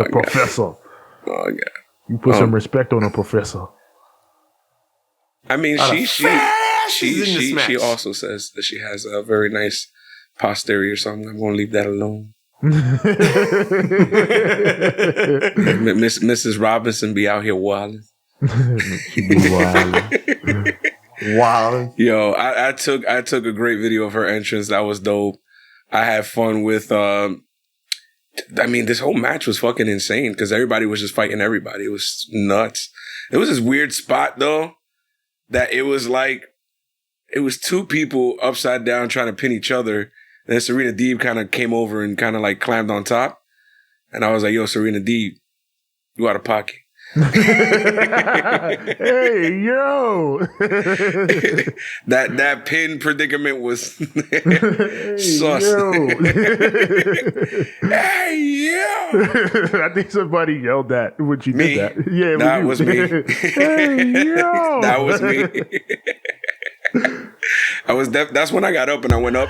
the professor. Oh god, you put some respect on a professor. I mean, she also says that she has a very nice posterior, so I'm going to leave that alone. Mrs. Robinson be out here wilding. Wilding. Yo, I took a great video of her entrance. That was dope. I had fun with. I mean, this whole match was fucking insane because everybody was just fighting everybody. It was nuts. It was this weird spot though that it was like it was two people upside down trying to pin each other. And then Serena Deeb kind of came over and kind of like climbed on top. And I was like, yo, Serena Deeb, you out of pocket. Hey, yo. that pin predicament was sus. Yo. Hey, yo. I think somebody yelled that when she Me? did that. Yeah, that was me. Hey, yo. That was me. That's when I got up and I went up.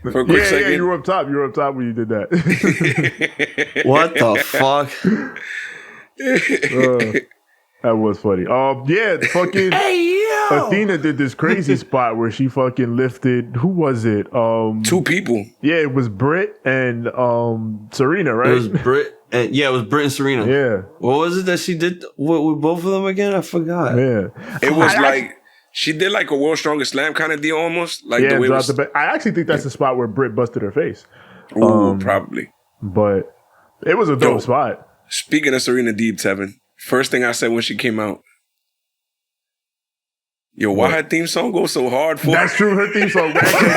For a quick second. Yeah, you were up top. You were up top when you did that. What the fuck? That was funny. Yeah, fucking Athena did this crazy spot where she fucking lifted. Who was it? Two people. Yeah, it was Britt and Serena, right? It was Britt. And it was Britt and Serena. Yeah. What was it that she did with both of them again? I forgot. Yeah. It was she did like a World's Strongest Slam kind of deal almost. Like the way I actually think that's the spot where Britt busted her face. Ooh, probably. But it was a dope spot. Speaking of Serena Deeb, Tevin, first thing I said when she came out, yo, why her theme song go so hard for? That's true. Her theme song gangster.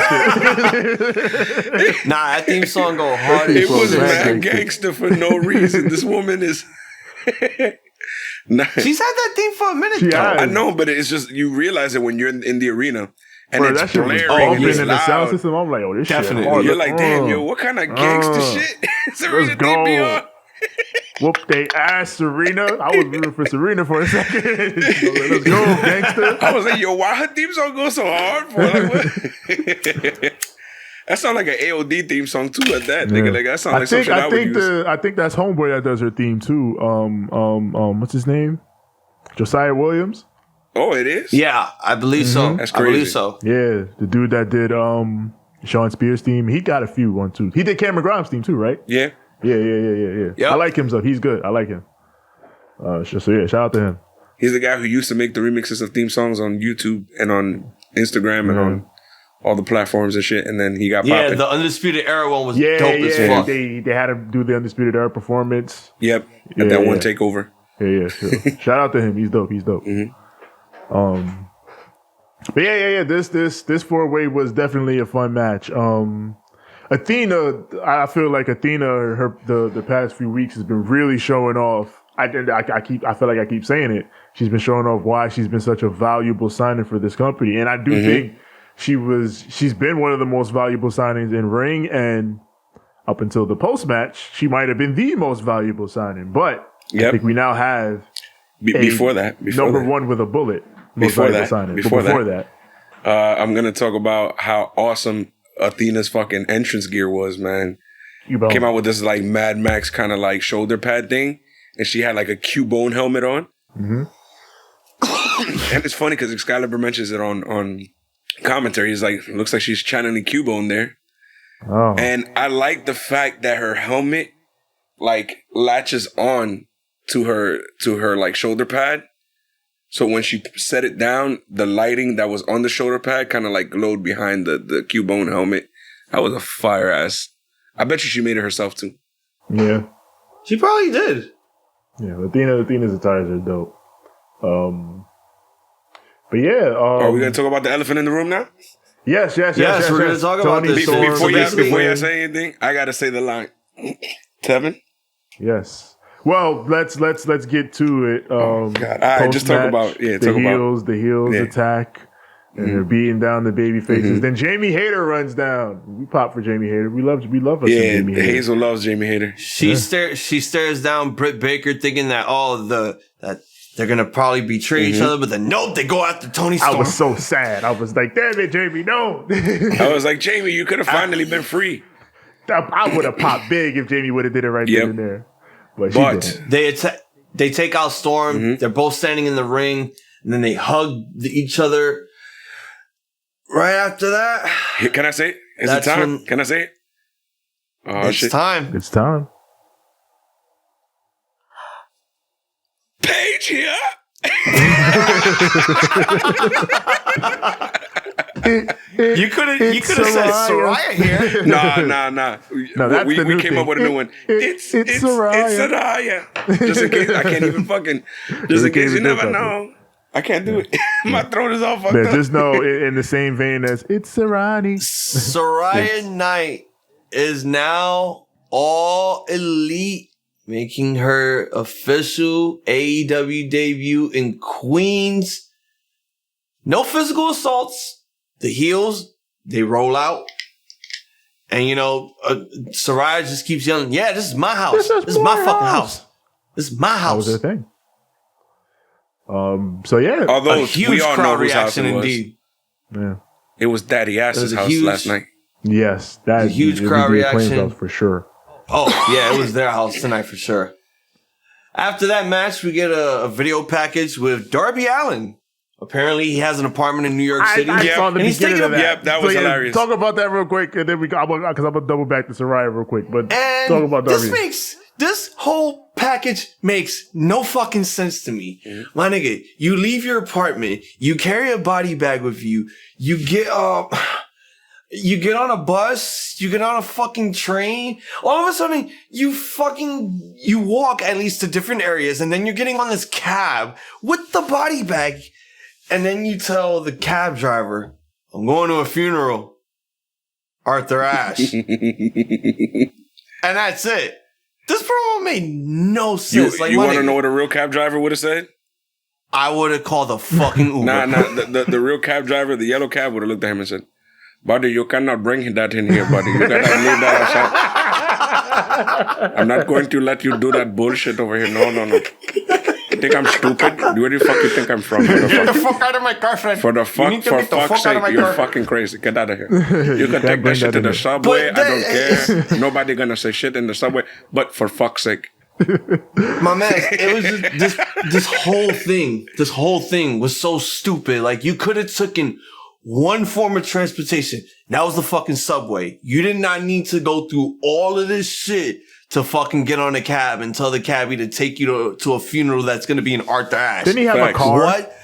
Nah, that theme song go hard. It was mad gangster for no reason. This woman is. She's had that theme for a minute. I know, but it's just you realize it when you're in the arena and it's that shit blaring in the sound system. I'm like, oh, this shit hard. You're like, damn, yo, what kind of gangster shit? Serena Deeb be on. Whoop they ass, Serena. I was rooting for Serena for a second. Let's go, gangster. I was like, yo, why her theme song go so hard for? Like, what? That sounds like an AOD theme song too. At that, nigga, like that sounds like something I would use. I think that's Homeboy that does her theme too. What's his name? Josiah Williams. Oh, it is. Yeah, I believe so. That's crazy. I believe so. Yeah, the dude that did Sean Spears' theme. He got a few 1, 2. He did Cameron Grimes' theme too, right? Yeah. Yeah. Yep. I like him stuff. He's good. I like him. So yeah, shout out to him. He's the guy who used to make the remixes of theme songs on YouTube and on Instagram and on all the platforms and shit, and then he got popping. Yeah, the Undisputed Era one was dope as fuck. They had him do the Undisputed Era performance. Yep, at that one takeover. Yeah. Sure. Shout out to him. He's dope. Mm-hmm. But yeah. This 4-way was definitely a fun match. Athena, I feel like Athena, the past few weeks has been really showing off. I feel like I keep saying it. She's been showing off why she's been such a valuable signing for this company, and I do think she's been one of the most valuable signings in ring, and up until the post match, she might have been the most valuable signing. But I think we now have before number one with a bullet. Before that, I'm gonna talk about how awesome Athena's fucking entrance gear was, man. Came out with this like Mad Max kind of like shoulder pad thing, and she had like a Cubone helmet on. Mm-hmm. And it's funny because Excalibur mentions it on commentary. He's like, looks like she's channeling Cubone there. Oh. And I like the fact that her helmet like latches on to her like shoulder pad. So when she set it down, the lighting that was on the shoulder pad kind of like glowed behind the Cubone helmet. That was a fire ass. I bet you she made it herself too. Yeah. She probably did. Yeah, Athena's attires are dope. But yeah. Are we going to talk about the elephant in the room now? Yes. We're going to talk about this. Before you say anything, I got to say the line. Tevin? Yes. Well, let's get to it. God. All right, just talk about the heels attack, and they're beating down the baby faces. Then Jamie Hayter runs down. We pop for Jamie Hayter. We love us. Yeah, Jamie Hayter. Hazel loves Jamie Hayter. She stares down Britt Baker, thinking that that they're gonna probably betray each other, but then nope, they go after Toni Storm. I was so sad. I was like, damn it, Jamie, no. I was like, Jamie, you could have finally been free. I would have popped big if Jamie would have did it right then and there. But they take out Storm. They're both standing in the ring, and then they hug each other. Right after that, can I say it? Is it time? Can I say it? Oh, it's time. It's time. Paige here. You could have said SARAYA here. Nah. No, we came up with a new one. It's SARAYA. Just in case I can't even fucking. Just in case you never know. I can't do it. My throat is all fucked up. Just know in the same vein as it's Serena. SARAYA Knight is now all elite, making her official AEW debut in Queens. No physical assaults. The heels, they roll out. And, SARAYA just keeps yelling, yeah, this is my house. This is my fucking house. This is my house. That was their thing. So, yeah. Although a huge crowd reaction indeed. Yeah. It was Daddy Ass's house last night. Yes. That a huge crowd reaction. For sure. Oh, yeah, it was their house tonight for sure. After that match, we get a video package with Darby Allin. Apparently, he has an apartment in New York City. I saw the beginning of that. Yep, that was hilarious. Talk about that real quick, and then because I'm gonna double back to SARAYA real quick. But talk about Darby. This whole package makes no fucking sense to me. My nigga, you leave your apartment, you carry a body bag with you, you get on a bus, you get on a fucking train. All of a sudden, you walk at least to different areas, and then you're getting on this cab with the body bag. And then you tell the cab driver, I'm going to a funeral. Arthur Ashe. And that's it. This promo made no sense. You want to know what a real cab driver would have said? I would have called the fucking Uber. Nah. The real cab driver, the yellow cab, would have looked at him and said, buddy, you cannot bring that in here, buddy. You gotta leave that outside. I'm not going to let you do that bullshit over here. No. You think I'm stupid? Where the fuck you think I'm from? Get the fuck out of my car, friend. For fuck's sake, you're fucking crazy. Get out of here. You can take that shit to the subway. I don't care. Nobody gonna say shit in the subway. But for fuck's sake. My man, it was just this whole thing. This whole thing was so stupid. Like, you could have taken one form of transportation. That was the fucking subway. You did not need to go through all of this shit to fucking get on a cab and tell the cabbie to take you to a funeral that's going to be in Arthur Ashe. Didn't he have a car? What?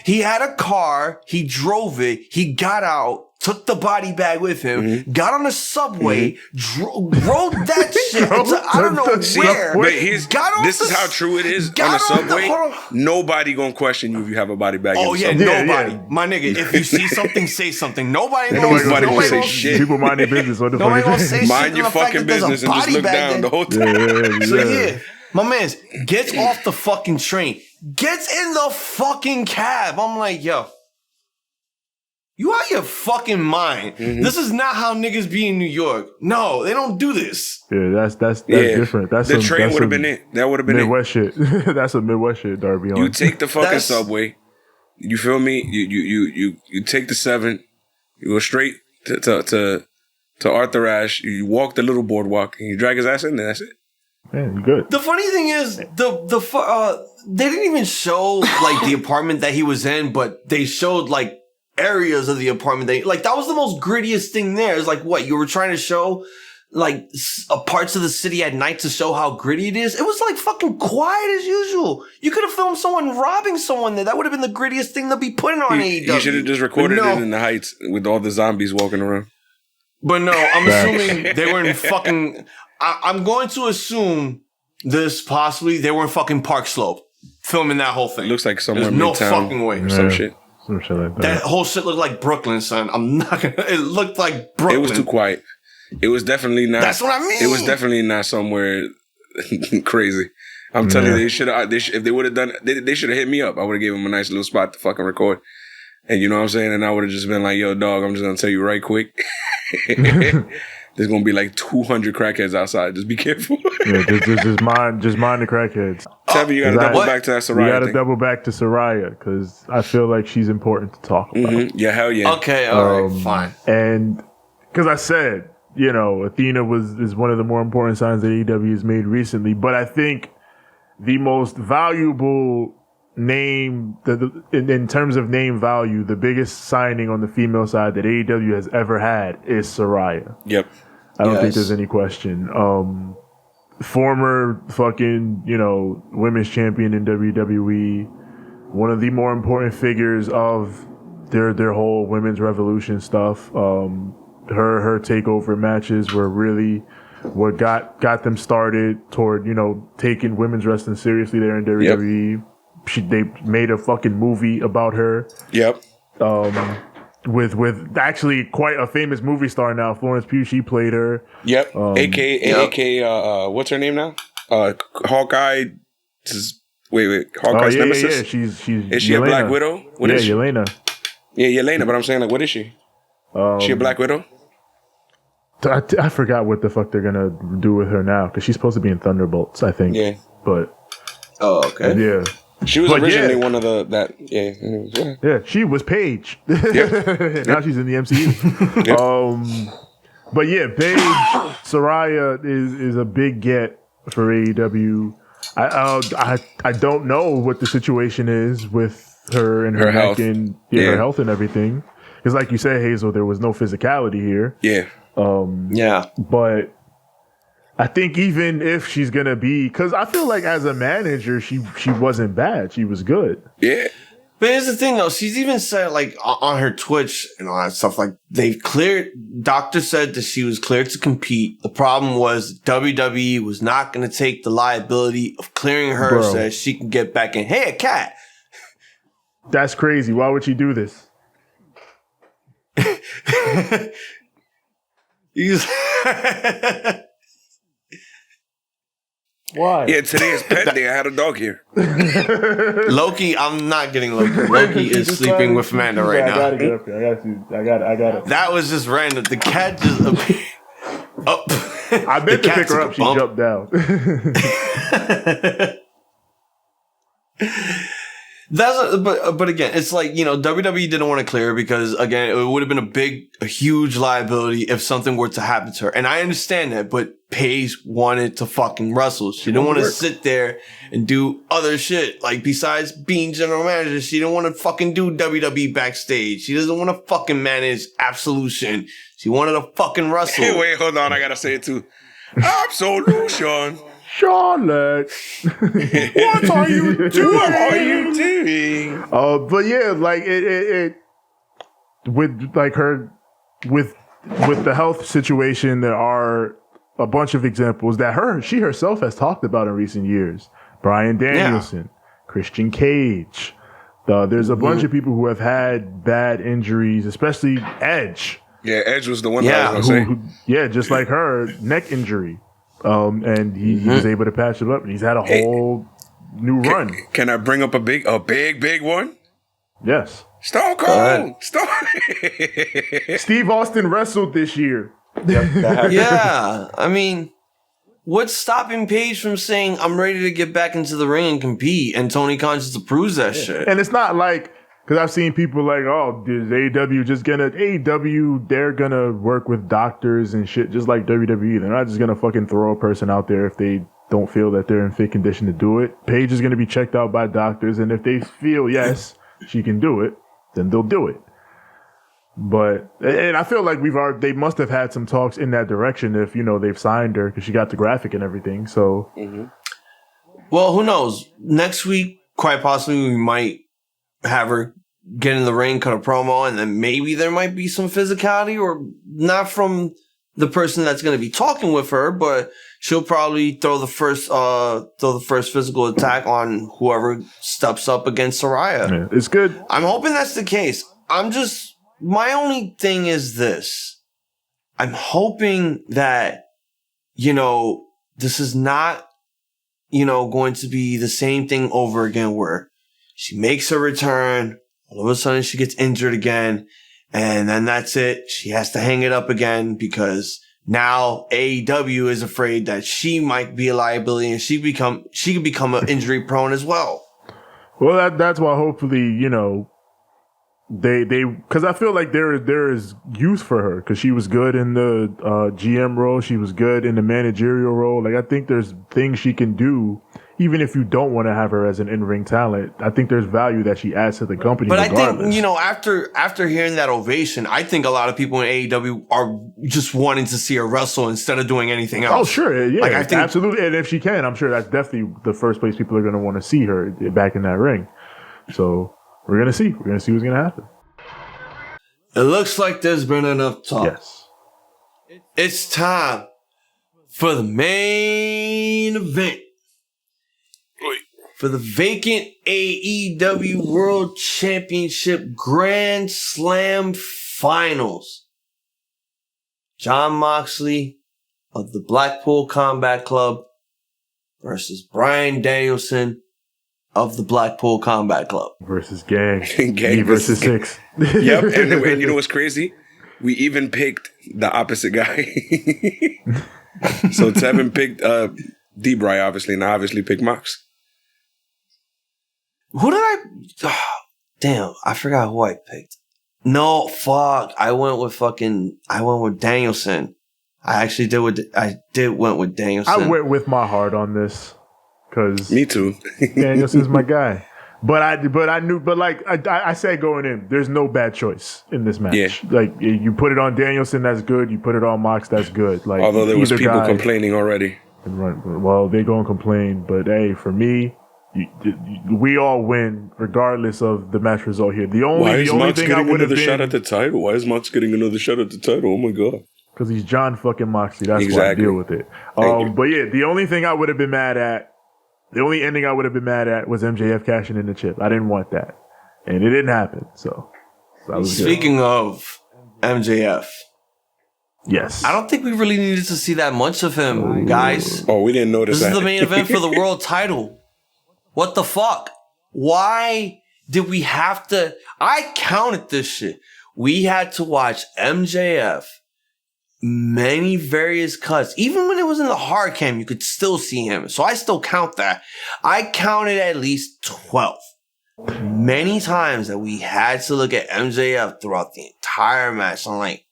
He had a car. He drove it. He got out, took the body bag with him, got on a subway, rode that shit. I don't know where. This is how true it is on a subway. Nobody gonna question you if you have a body bag. Oh yeah, nobody. Yeah. My nigga, if you see something, say something. Nobody gonna say shit. People mind their business. Nobody gonna say shit. Mind your fucking business and just look down the whole time. So yeah. My man's gets off the fucking train, gets in the fucking cab. I'm like, yo, you out your fucking mind. Mm-hmm. This is not how niggas be in New York. No, they don't do this. Yeah, that's different. That's the train would have been it. That would have been Midwest shit. That's a Midwest shit, Darby. You take the fucking subway. You feel me? You take the 7. You go straight to Arthur Ashe. You walk the little boardwalk and you drag his ass in there. That's it. Man, you good. The funny thing is, they didn't even show like the apartment that he was in, but they showed like areas of the apartment. That was the most grittiest thing there. It's like, what, you were trying to show like parts of the city at night to show how gritty it is? It was like fucking quiet as usual. You could have filmed someone robbing someone there. That would have been the grittiest thing to be putting on AEW. You should have just recorded it in the Heights with all the zombies walking around. But no, I'm assuming they were in fucking... I'm going to assume this possibly they were in fucking Park Slope filming that whole thing. It looks like somewhere in no Midtown fucking way. Or some shit. Some shit like that. That whole shit looked like Brooklyn, son. I'm not gonna... It looked like Brooklyn. It was too quiet. It was definitely not... That's what I mean. It was definitely not somewhere crazy. I'm telling you, they should have... if they would have done... They should have hit me up. I would have gave them a nice little spot to fucking record. And you know what I'm saying? And I would have just been like, yo, dog, I'm just going to tell you right quick. There's going to be like 200 crackheads outside. Just be careful. Yeah, just mind the crackheads. Tevin, you got to double back to that SARAYA You got to double back to SARAYA because I feel like she's important to talk about. Mm-hmm. Yeah, hell yeah. Okay, all right, fine. And because I said, you know, Athena is one of the more important signs that AEW has made recently. But I think the most valuable name, in terms of name value, the biggest signing on the female side that AEW has ever had is SARAYA. Yep. I don't think there's any question. Former fucking, you know, women's champion in WWE, one of the more important figures of their whole women's revolution stuff. Her takeover matches were really what got them started toward, you know, taking women's wrestling seriously there in WWE. Yep. They made a fucking movie about her. Yep. With actually quite a famous movie star now, Florence Pugh. She played her. Yep. AKA what's her name now? Hawkeye. Hawkeye's nemesis. Yeah. She's is she Yelena. A Black Widow? What is she? Yelena. Yeah, Yelena. But I'm saying, like, what is she? She a Black Widow? I forgot what the fuck they're gonna do with her now because she's supposed to be in Thunderbolts, I think. Yeah. But. Oh, okay. Yeah. She was originally one of Yeah, she was Paige. Yeah. Now she's in the MCU. Yeah. But yeah, Paige, SARAYA is a big get for AEW. I don't know what the situation is with her and her neck health. And her health and everything. Because like you said, Hazel, there was no physicality here. Yeah. But I think even if she's gonna be, because I feel like as a manager, she wasn't bad. She was good. Yeah. But here's the thing, though. She's even said, like, on her Twitch and all that stuff, like, doctor said that she was cleared to compete. The problem was WWE was not going to take the liability of clearing her so that she can get back in. Hey, a cat. That's crazy. Why would she do this? Why? Yeah, today is pet day. I had a dog here. Loki, I'm not getting Loki. Loki is sleeping with Amanda right now. I gotta get up here. I got it. That was just random. The cat just appeared. Oh. I meant to pick her up. She jumped down. But again, it's like, you know, WWE didn't want to clear her because, again, it would have been a huge liability if something were to happen to her. And I understand that, but Paige wanted to fucking wrestle. She didn't want to sit there and do other shit. Like, besides being general manager, she didn't want to fucking do WWE backstage. She doesn't want to fucking manage Absolution. She wanted to fucking wrestle. Hey, wait, hold on. I gotta say it too. Absolution. Charlotte, what are you doing? But yeah, like it with like her with the health situation, there are a bunch of examples that she herself has talked about in recent years. Bryan Danielson, Christian Cage. There's a bunch of people who have had bad injuries, especially Edge. Yeah, Edge was the one that I was gonna say. Just like her, neck injury. And he was able to patch it up, and he's had a whole new run. Can I bring up a big one? Yes. Stone Cold. Steve Austin wrestled this year. Yeah, I mean, what's stopping Paige from saying, I'm ready to get back into the ring and compete? And Tony Khan just approves that shit. And it's not like, because I've seen people like, oh, is AEW just gonna, AEW, they're gonna work with doctors and shit just like WWE. They're not just gonna fucking throw a person out there if they don't feel that they're in fit condition to do it. Paige is gonna be checked out by doctors, and if they feel, yes, she can do it, then they'll do it. But, and I feel like they must have had some talks in that direction if, they've signed her, because she got the graphic and everything, so. Well, who knows? Next week, quite possibly, we might have her get in the ring, cut a promo, and then maybe there might be some physicality, or not from the person that's going to be talking with her, but she'll probably throw the first physical attack on whoever steps up against Saraya. Yeah, it's good. I'm hoping that's the case. My only thing is this. I'm hoping that, this is not, going to be the same thing over again where she makes a return, all of a sudden she gets injured again, and then that's it. She has to hang it up again because now AEW is afraid that she might be a liability and she could become injury prone as well. Well, that's why hopefully, they because I feel like there is use for her because she was good in the GM role, she was good in the managerial role. Like, I think there's things she can do even if you don't want to have her as an in-ring talent. I think there's value that she adds to the company. But regardless. I think after hearing that ovation, I think a lot of people in AEW are just wanting to see her wrestle instead of doing anything else. Oh, sure, yeah, I think, absolutely. And if she can, I'm sure that's definitely the first place people are going to want to see her back in that ring. So. We're going to see. We're going to see what's going to happen. It looks like there's been enough talk. Yes. It's time for the main event. For the vacant AEW World Championship Grand Slam Finals. Jon Moxley of the Blackpool Combat Club versus Bryan Danielson of the Blackpool Combat Club. Versus Gang. Gang versus 6. Yep. And you know what's crazy? We even picked the opposite guy. So Tevin picked Deeb, obviously, and I obviously picked Mox. Who did I... Oh, damn, I forgot who I picked. No, fuck. I went with Danielson. I went with Danielson. I went with my heart on this. Cause me too. Danielson's my guy. But I said going in, there's no bad choice in this match. Yeah. Like, you put it on Danielson, that's good. You put it on Mox, that's good. Like, although there was people complaining already. Well, they go and complain, but hey, for me, we all win regardless of the match result here. Why is Mox getting another shot at the title? Why is Mox getting another shot at the title? Oh my god. Because he's John fucking Moxley. That's exactly. why I deal with it. But yeah, the only thing I would have been mad at, the only ending I would have been mad at was MJF cashing in the chip. I didn't want that. And it didn't happen. So I was Speaking of MJF. Yes. I don't think we really needed to see that much of him, guys. Oh, we didn't notice that. This is the main event for the world title. What the fuck? Why did we have to... I counted this shit. We had to watch MJF many various cuts. Even when it was in the hard cam, you could still see him. So I still count that. I counted at least 12. Many times that we had to look at MJF throughout the entire match. I'm like,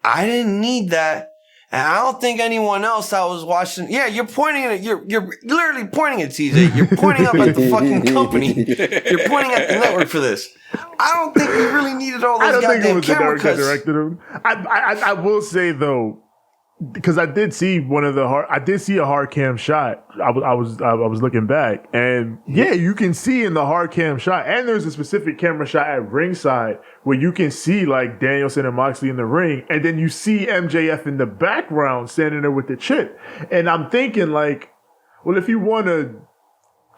I didn't need that. And I don't think anyone else that was watching. Yeah, you're pointing at it. You're literally pointing at TJ. You're pointing up at the fucking company. You're pointing at the network for this. I don't think we really needed all those goddamn camera cuts. I don't think it was the network that directed him. I will say though, because I did see a hard cam shot. I was looking back, and yeah, you can see in the hard cam shot, and there's a specific camera shot at ringside where you can see like Danielson and Moxley in the ring, and then you see MJF in the background standing there with the chip. And I'm thinking like, well, if you want to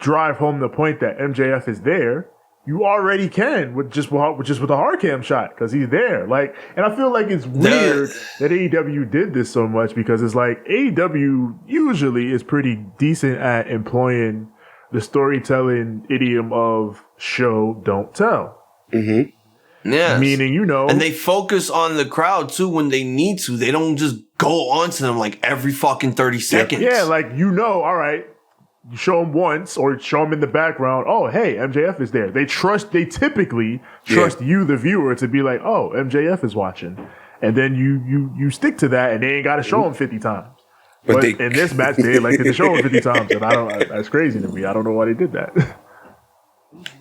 drive home the point that MJF is there, you already can with just with the hard cam shot because he's there. Like, and I feel like it's weird that AEW did this so much because it's like AEW usually is pretty decent at employing the storytelling idiom of show, don't tell. Mm-hmm. Yeah. Meaning, and they focus on the crowd too when they need to. They don't just go onto them like every fucking 30 seconds. Yeah, like, all right. You show them once or show them in the background. Oh, hey, MJF is there. They typically trust you, the viewer, to be like, oh, MJF is watching. And then you stick to that and they ain't got to show him 50 times. But in this match, they elected to show him 50 times. And that's crazy to me. I don't know why they did that.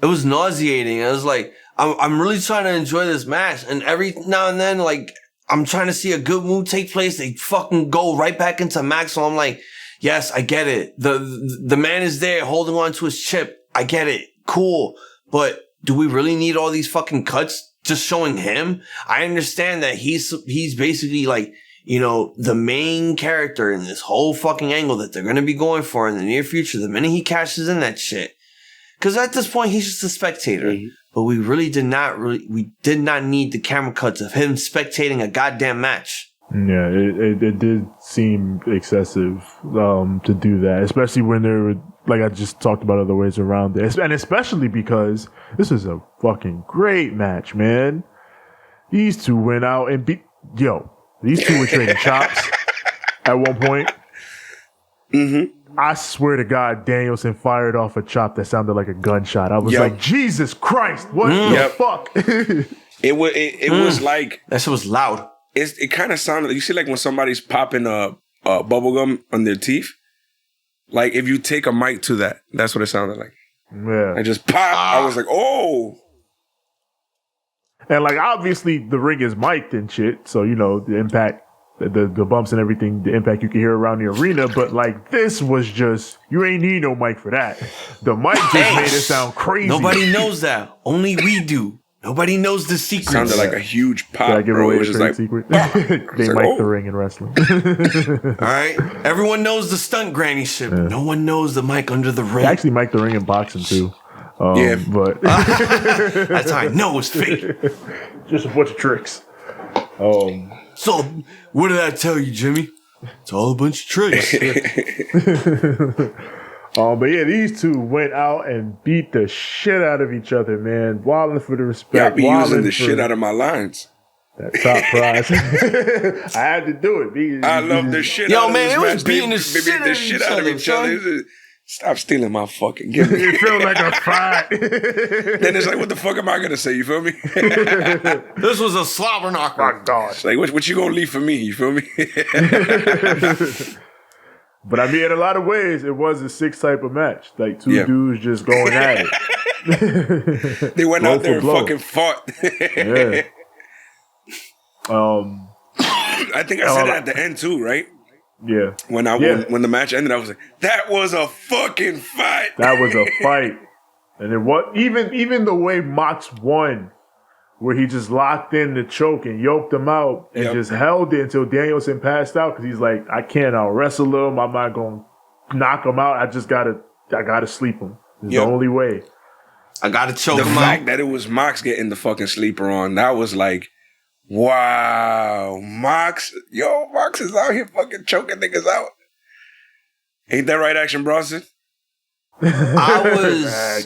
It was nauseating. I was like, I'm really trying to enjoy this match. And every now and then, like, I'm trying to see a good move take place. They fucking go right back into Max. So I'm like, yes, I get it. The man is there holding on to his chip. I get it. Cool. But do we really need all these fucking cuts just showing him? I understand that he's basically like, the main character in this whole fucking angle that they're going to be going for in the near future. The minute he cashes in that shit. Because at this point, he's just a spectator. Mm-hmm. But we did not need the camera cuts of him spectating a goddamn match. Yeah, it did seem excessive to do that, especially when there were, like I just talked about, other ways around it. And especially because this is a fucking great match, man. These two went out and these two were trading chops at one point. Mm-hmm. I swear to God, Danielson fired off a chop that sounded like a gunshot. I was like, Jesus Christ, what the fuck? It was like... That shit was loud. It kind of sounded... You see like when somebody's popping bubble gum on their teeth? Like if you take a mic to that, that's what it sounded like. Yeah. I just pop. I was like, oh. And like obviously the ring is mic'd and shit, so the impact... The bumps and everything, the impact you can hear around the arena, but like this was just, you ain't need no mic for that. The mic just made it sound crazy. Nobody knows that. Only we do. Nobody knows the secret. Sounded like a huge pop. Did I give away the trade secret? They mic the ring in wrestling. All right. Everyone knows the stunt granny shit, but no one knows the mic under the ring. They actually mic the ring in boxing too. But that's how I know it's fake. Just a bunch of tricks. So, what did I tell you, Jimmy? It's all a bunch of tricks. But yeah, these two went out and beat the shit out of each other, man. Wilding for the respect. Yeah, I be using the shit out of my lines. That top prize. I had to do it. I love the shit out of this match. Yo, man, it was beating the shit out of each other. Stop stealing my fucking gift. It felt like a fight. Then it's like, what the fuck am I gonna say? You feel me? This was a slobber knocker. My God. It's like, what you gonna leave for me? You feel me? But I mean, in a lot of ways, it was a 6 type of match. Like two dudes just going at it. They went out there and fucking fought. Yeah. I think I said it at the end too, right? Yeah. When the match ended, I was like, that was a fucking fight. That was a fight. And it was even the way Mox won, where he just locked in the choke and yoked him out and just held it until Danielson passed out because he's like, I can't out wrestle him. I'm not gonna knock him out. I gotta sleep him. It's the only way. I gotta choke him out. The fact that it was Mox getting the fucking sleeper on, that was like, wow, Mox is out here fucking choking niggas out. Ain't that right, Action Bronson? I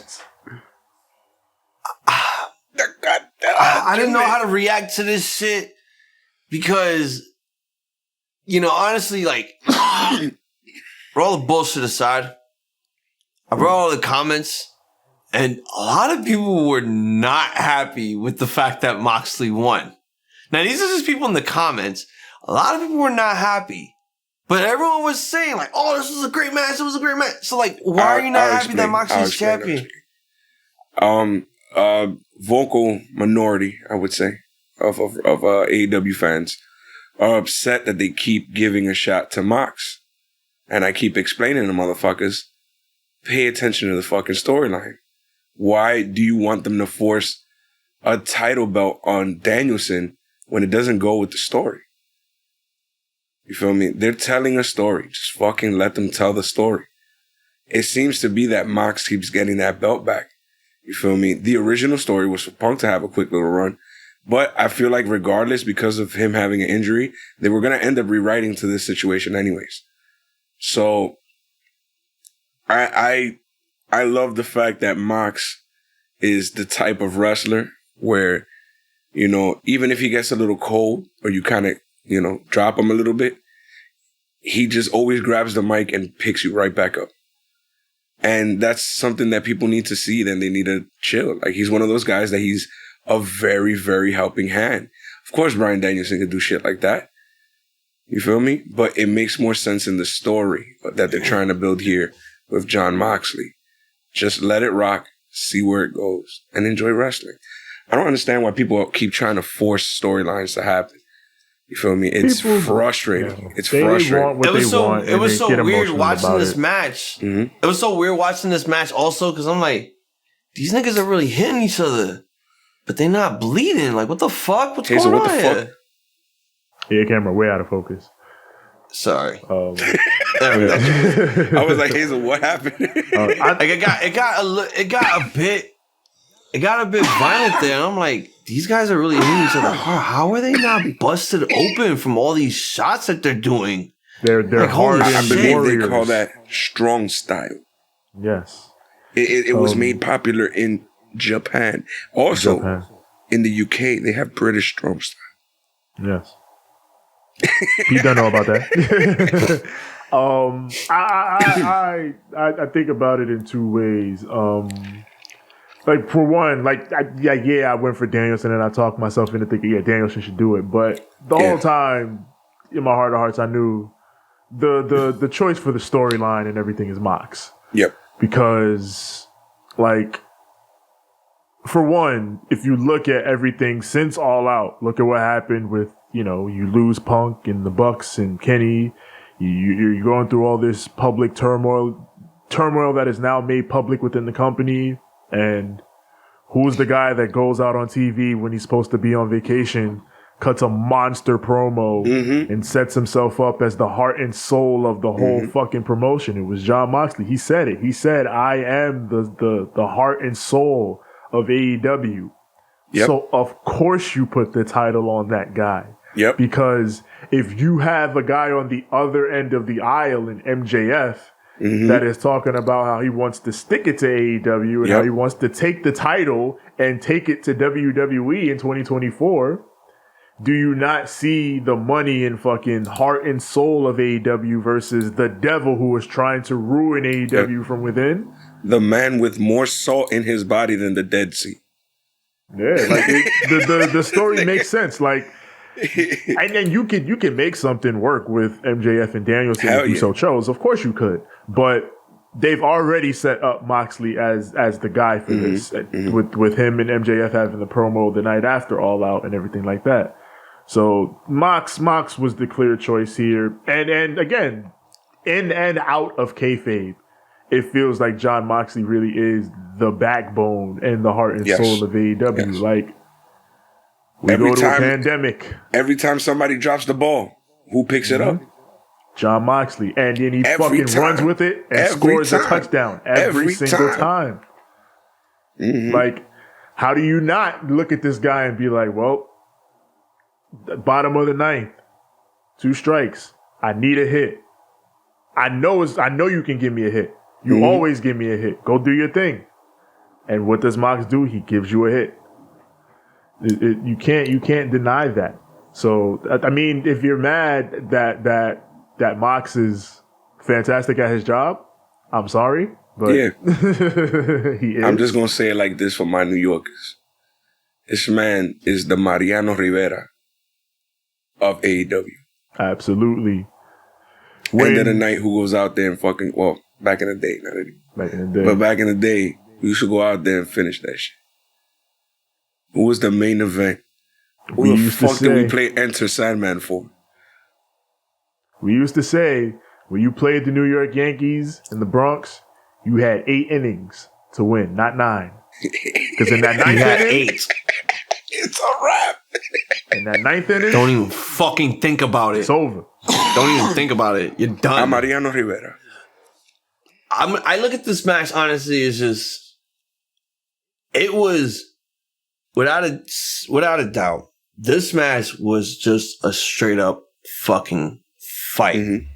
didn't know how to react to this shit because, honestly, like, for all the bullshit aside, I brought all the comments, and a lot of people were not happy with the fact that Moxley won. Now, these are just people in the comments. A lot of people were not happy. But everyone was saying, like, oh, this was a great match. It was a great match. So, like, why are you not happy that Moxley's champion? Vocal minority, I would say, of AEW fans are upset that they keep giving a shot to Mox. And I keep explaining to motherfuckers, pay attention to the fucking storyline. Why do you want them to force a title belt on Danielson when it doesn't go with the story? You feel me? They're telling a story. Just fucking let them tell the story. It seems to be that Mox keeps getting that belt back. You feel me? The original story was for Punk to have a quick little run. But I feel like regardless, because of him having an injury, they were going to end up rewriting to this situation anyways. So I love the fact that Mox is the type of wrestler where, you know, even if he gets a little cold or you kind of, you know, drop him a little bit, he just always grabs the mic and picks you right back up. And that's something that people need to see. Then they need to chill. Like, he's one of those guys that he's a very, very helping hand. Of course, Bryan Danielson could do shit like that. You feel me? But it makes more sense in the story that they're trying to build here with Jon Moxley. Just let it rock, see where it goes, and enjoy wrestling. I don't understand why people keep trying to force storylines to happen. You feel me? It's frustrating. Yeah. It's frustrating. It was so weird watching this match. Mm-hmm. It was so weird watching this match also because I'm like, these niggas are really hitting each other, but they're not bleeding. Like, what the fuck? What's Hazel, going what on the here? fuck? Yeah, camera way out of focus. Sorry. I was like, Hazel, what happened? It got a bit violent there. And I'm like, these guys are really hitting each other. How are they not busted open from all these shots that they're doing? They're like, hard. I believe they call that strong style. Yes. It was made popular in Japan. Also, in the UK, they have British strong style. Yes. You don't know about that. I think about it in two ways. Like, for one, like, I went for Danielson and I talked myself into thinking, Danielson should do it. But the whole time, in my heart of hearts, I knew the choice for the storyline and everything is Mox. Yep. Because, like, for one, if you look at everything since All Out, look at what happened with, you know, you lose Punk and the Bucks and Kenny. You're going through all this public turmoil that is now made public within the company. And who's the guy that goes out on TV when he's supposed to be on vacation, cuts a monster promo, and sets himself up as the heart and soul of the whole fucking promotion? It was Jon Moxley. He said it. He said, I am the heart and soul of AEW. Yep. So, of course, you put the title on that guy. Yep. Because if you have a guy on the other end of the aisle in MJF that is talking about how he wants to stick it to AEW and how he wants to take the title and take it to WWE in 2024, do you not see the money and fucking heart and soul of AEW versus the devil who is trying to ruin AEW from within? The man with more salt in his body than the Dead Sea. Yeah, like the story makes sense. Like, and then you can make something work with MJF and Danielson if you so chose. Of course you could, but they've already set up Moxley as the guy for this with him and MJF having the promo the night after All Out and everything like that. So Mox was the clear choice here, and again, in and out of kayfabe, it feels like Jon Moxley really is the backbone and the heart and soul of AEW. Yes. Like, we go to a pandemic. Every time somebody drops the ball, who picks it up? Jon Moxley. And then he fucking runs with it and scores a touchdown every single time. Like, how do you not look at this guy and be like, well, bottom of the ninth, 2 strikes. I need a hit. I know you can give me a hit. You always give me a hit. Go do your thing. And what does Mox do? He gives you a hit. You can't deny that. So, I mean, if you're mad that Mox is fantastic at his job, I'm sorry, but he is. I'm just gonna say it like this for my New Yorkers. This man is the Mariano Rivera of AEW. Absolutely. End of the night, who goes out there and fucking, well, back in the day, not anymore. But back in the day, we used to go out there and finish that shit. Who was the main event? Who the fuck did we play Enter Sandman for? We used to say, when you played the New York Yankees in the Bronx, you had 8 innings to win, not 9. Because in that 9th inning, had 8. It's a wrap. In that 9th inning, don't even fucking think about it. It's over. Don't even think about it. You're done. Mariano Rivera. I look at this match, honestly, as just, it was without a doubt, this match was just a straight up fucking fight. Mm-hmm.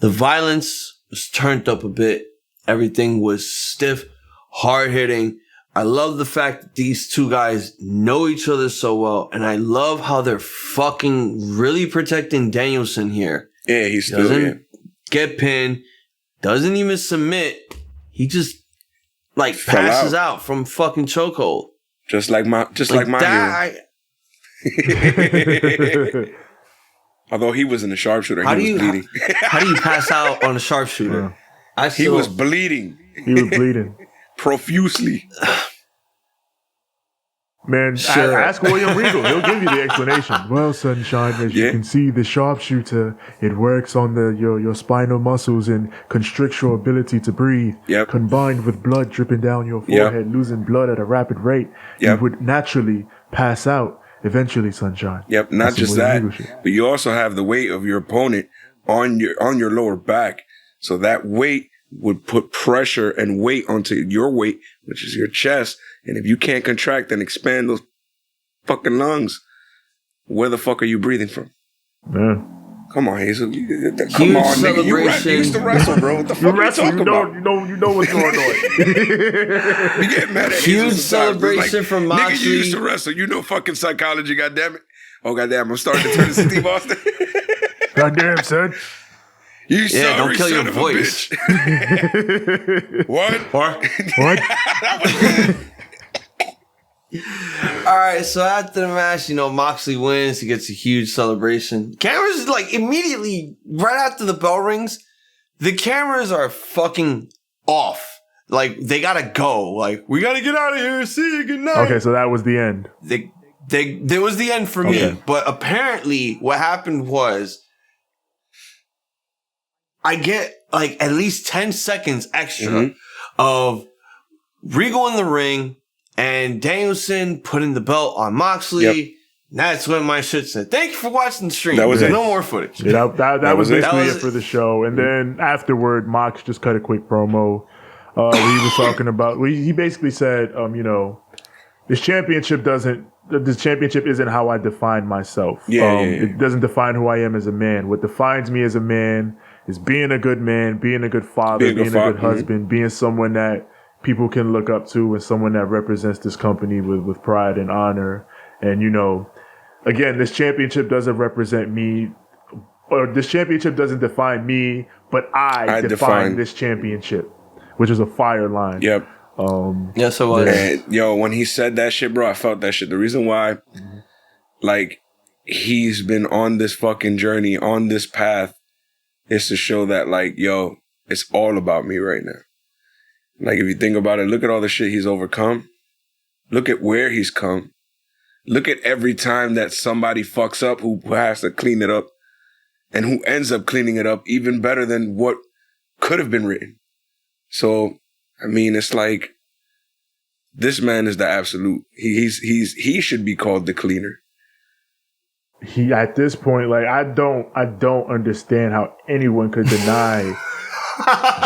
The violence was turned up a bit. Everything was stiff, hard hitting. I love the fact that these two guys know each other so well, and I love how they're fucking really protecting Danielson here. Yeah, he doesn't get pinned, doesn't even submit. He just like passes out from fucking chokehold. Just like my hero. Although he was in the sharpshooter, he was bleeding. How do you pass out on a sharpshooter? He was bleeding. He was bleeding profusely. Man, sure. Ask William Regal. He'll give you the explanation. Well, Sunshine, as you can see, the sharpshooter, it works on your spinal muscles and constricts your ability to breathe. Yep. Combined with blood dripping down your forehead, losing blood at a rapid rate, you would naturally pass out eventually, Sunshine. Yep. Not just that, but you also have the weight of your opponent on your lower back. So that weight would put pressure and weight onto your weight, which is your chest. And if you can't contract and expand those fucking lungs, where the fuck are you breathing from? Man. Come on, Hazel. Come on, nigga. You used to wrestle, bro. What the fuck are you talking about? You know what's going on. You get mad at Huge celebration from Moxley. Nigga, you used to wrestle. You know fucking psychology, goddammit. Oh, goddamn. I'm starting to turn to Steve Austin. Goddamn, son. You sorry, don't kill son your of voice. A bitch. What? All right, so after the match, Moxley wins. He gets a huge celebration. Cameras, like, immediately, right after the bell rings, the cameras are fucking off. Like, they gotta go. Like, we gotta get out of here. See you. Good night. Okay, so that was the end. There was the end for me. But apparently, what happened was, I get, like, at least 10 seconds extra of Regal in the ring, and Danielson putting the belt on Moxley. Yep. That's when my shit said, thank you for watching the stream. That was it. No more footage. Yeah, that was basically it for the show. And then afterward, Mox just cut a quick promo. He was talking about, he basically said, this championship isn't how I define myself. It doesn't define who I am as a man. What defines me as a man is being a good man, being a good father, being a good husband, being someone that people can look up to and someone that represents this company with pride and honor. And, again, this championship doesn't represent me, or this championship doesn't define me, but I define this championship, which is a fire line. Yep. Yes, it was. And, when he said that shit, bro, I felt that shit. The reason why, like, he's been on this fucking journey, on this path, is to show that, like, it's all about me right now. Like, if you think about it, look at all the shit he's overcome. Look at where he's come. Look at every time that somebody fucks up who has to clean it up and who ends up cleaning it up even better than what could have been written. So, I mean, it's like, this man is the absolute. He should be called the cleaner. He, at this point, like, I don't understand how anyone could deny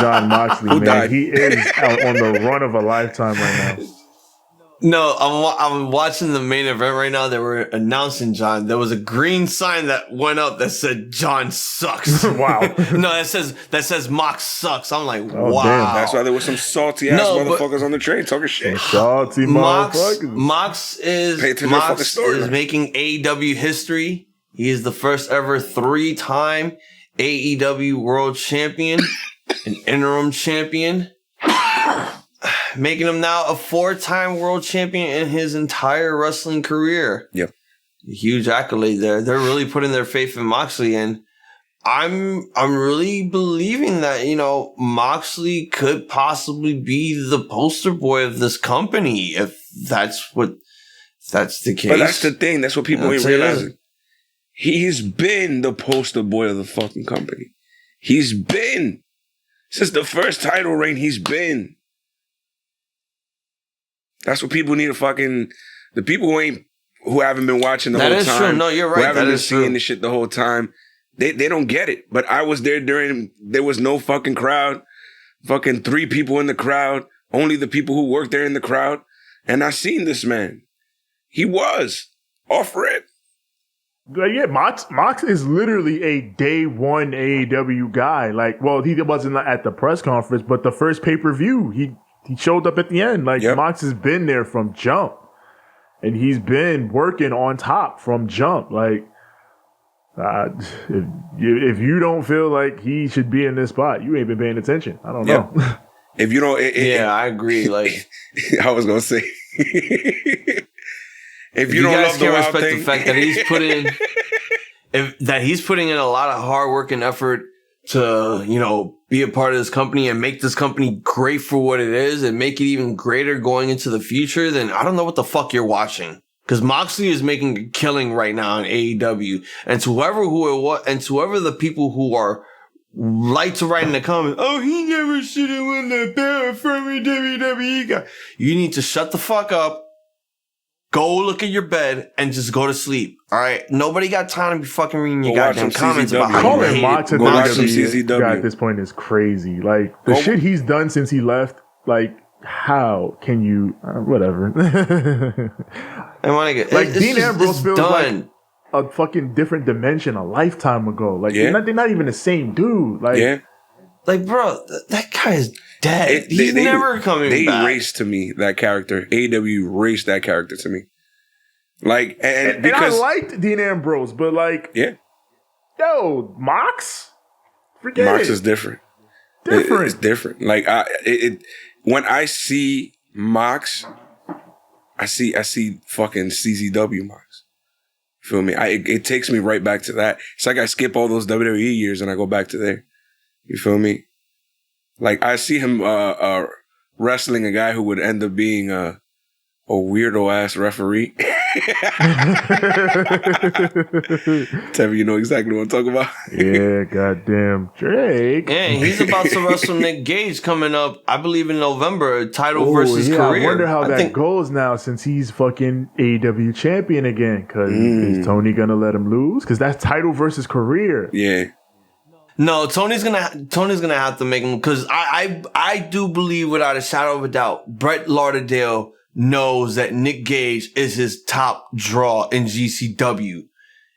Jon Moxley, man. Died? He is on the run of a lifetime right now. No, I'm watching the main event right now. They were announcing Jon. There was a green sign that went up that said Jon sucks. Wow. No, that says Mox sucks. I'm like, oh, wow. Damn. That's why there was some salty ass motherfuckers on the train talking shit. Salty motherfuckers. Mox is making AEW history. He is the first ever 3-time AEW World Champion, an interim champion, making him now a 4-time World Champion in his entire wrestling career. Yep. A huge accolade there. They're really putting their faith in Moxley, and I'm really believing that, Moxley could possibly be the poster boy of this company if that's the case. But that's the thing. That's what people ain't realizing. He's been the poster boy of the fucking company. He's been. Since the first title reign, he's been. That's what people need to fucking... The people who haven't been watching the whole time. That is true. No, you're right. Who haven't been seeing this shit the whole time. They don't get it. But I was there there was no fucking crowd. Fucking 3 people in the crowd. Only the people who worked there in the crowd. And I seen this man. He was off red. Like, yeah, Mox is literally a day one AEW guy. Like, well, he wasn't at the press conference, but the first pay-per-view, he showed up at the end. Like, Mox has been there from jump. And he's been working on top from jump. Like, if you don't feel like he should be in this spot, you ain't been paying attention. I don't know. If you don't... I agree. Like, I was going to say... If you don't love the wild respect thing, the fact that he's putting in a lot of hard work and effort to, be a part of this company and make this company great for what it is and make it even greater going into the future, then I don't know what the fuck you're watching. Because Moxley is making a killing right now in AEW, and to whoever the people who are like to write in the comments, oh, he never should have won the belt from a WWE guy. You need to shut the fuck up. Go look at your bed and just go to sleep. All right? Nobody got time to be fucking reading your goddamn comments about how calling you Mox hate CZW guy at this point is crazy. Like, the shit he's done since he left, like, how can you... whatever. And when I get... Like, Dean Ambrose feels like a fucking different dimension a lifetime ago. Like, they're not even the same dude. Like, like, bro, that guy is dead. He's never coming back. They erased to me that character. AEW erased that character to me. Like, and because I liked Dean Ambrose, but like, yo, Mox, forget Mox it. is different. Different. It's different. Like, when I see Mox, I see fucking CZW Mox. Feel me? It takes me right back to that. It's like I skip all those WWE years and I go back to there. You feel me? Like, I see him wrestling a guy who would end up being a weirdo-ass referee. Tevin, you know exactly what I'm talking about? Yeah, goddamn Drake. Yeah, he's about to wrestle Nick Gage coming up, I believe, in November. Title versus career. I wonder how that goes now since he's fucking AEW champion again. Because is Tony going to let him lose? Because that's title versus career. Yeah. No, Tony's gonna have to make him, because I do believe without a shadow of a doubt, Brett Lauderdale knows that Nick Gage is his top draw in GCW,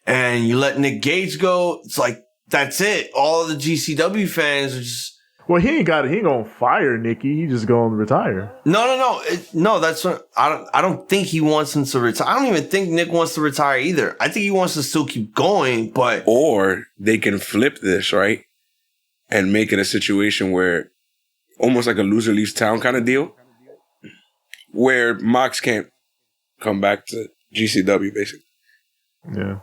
and you let Nick Gage go, it's like that's it. All the GCW fans are just. Well, he ain't gonna fire Nikki. He just gonna retire. No. That's what I don't think he wants him to retire. I don't even think Nick wants to retire either. I think he wants to still keep going, but or they can flip this, right, and make it a situation where almost like a loser leaves town kind of deal, where Mox can't come back to GCW, basically. Yeah.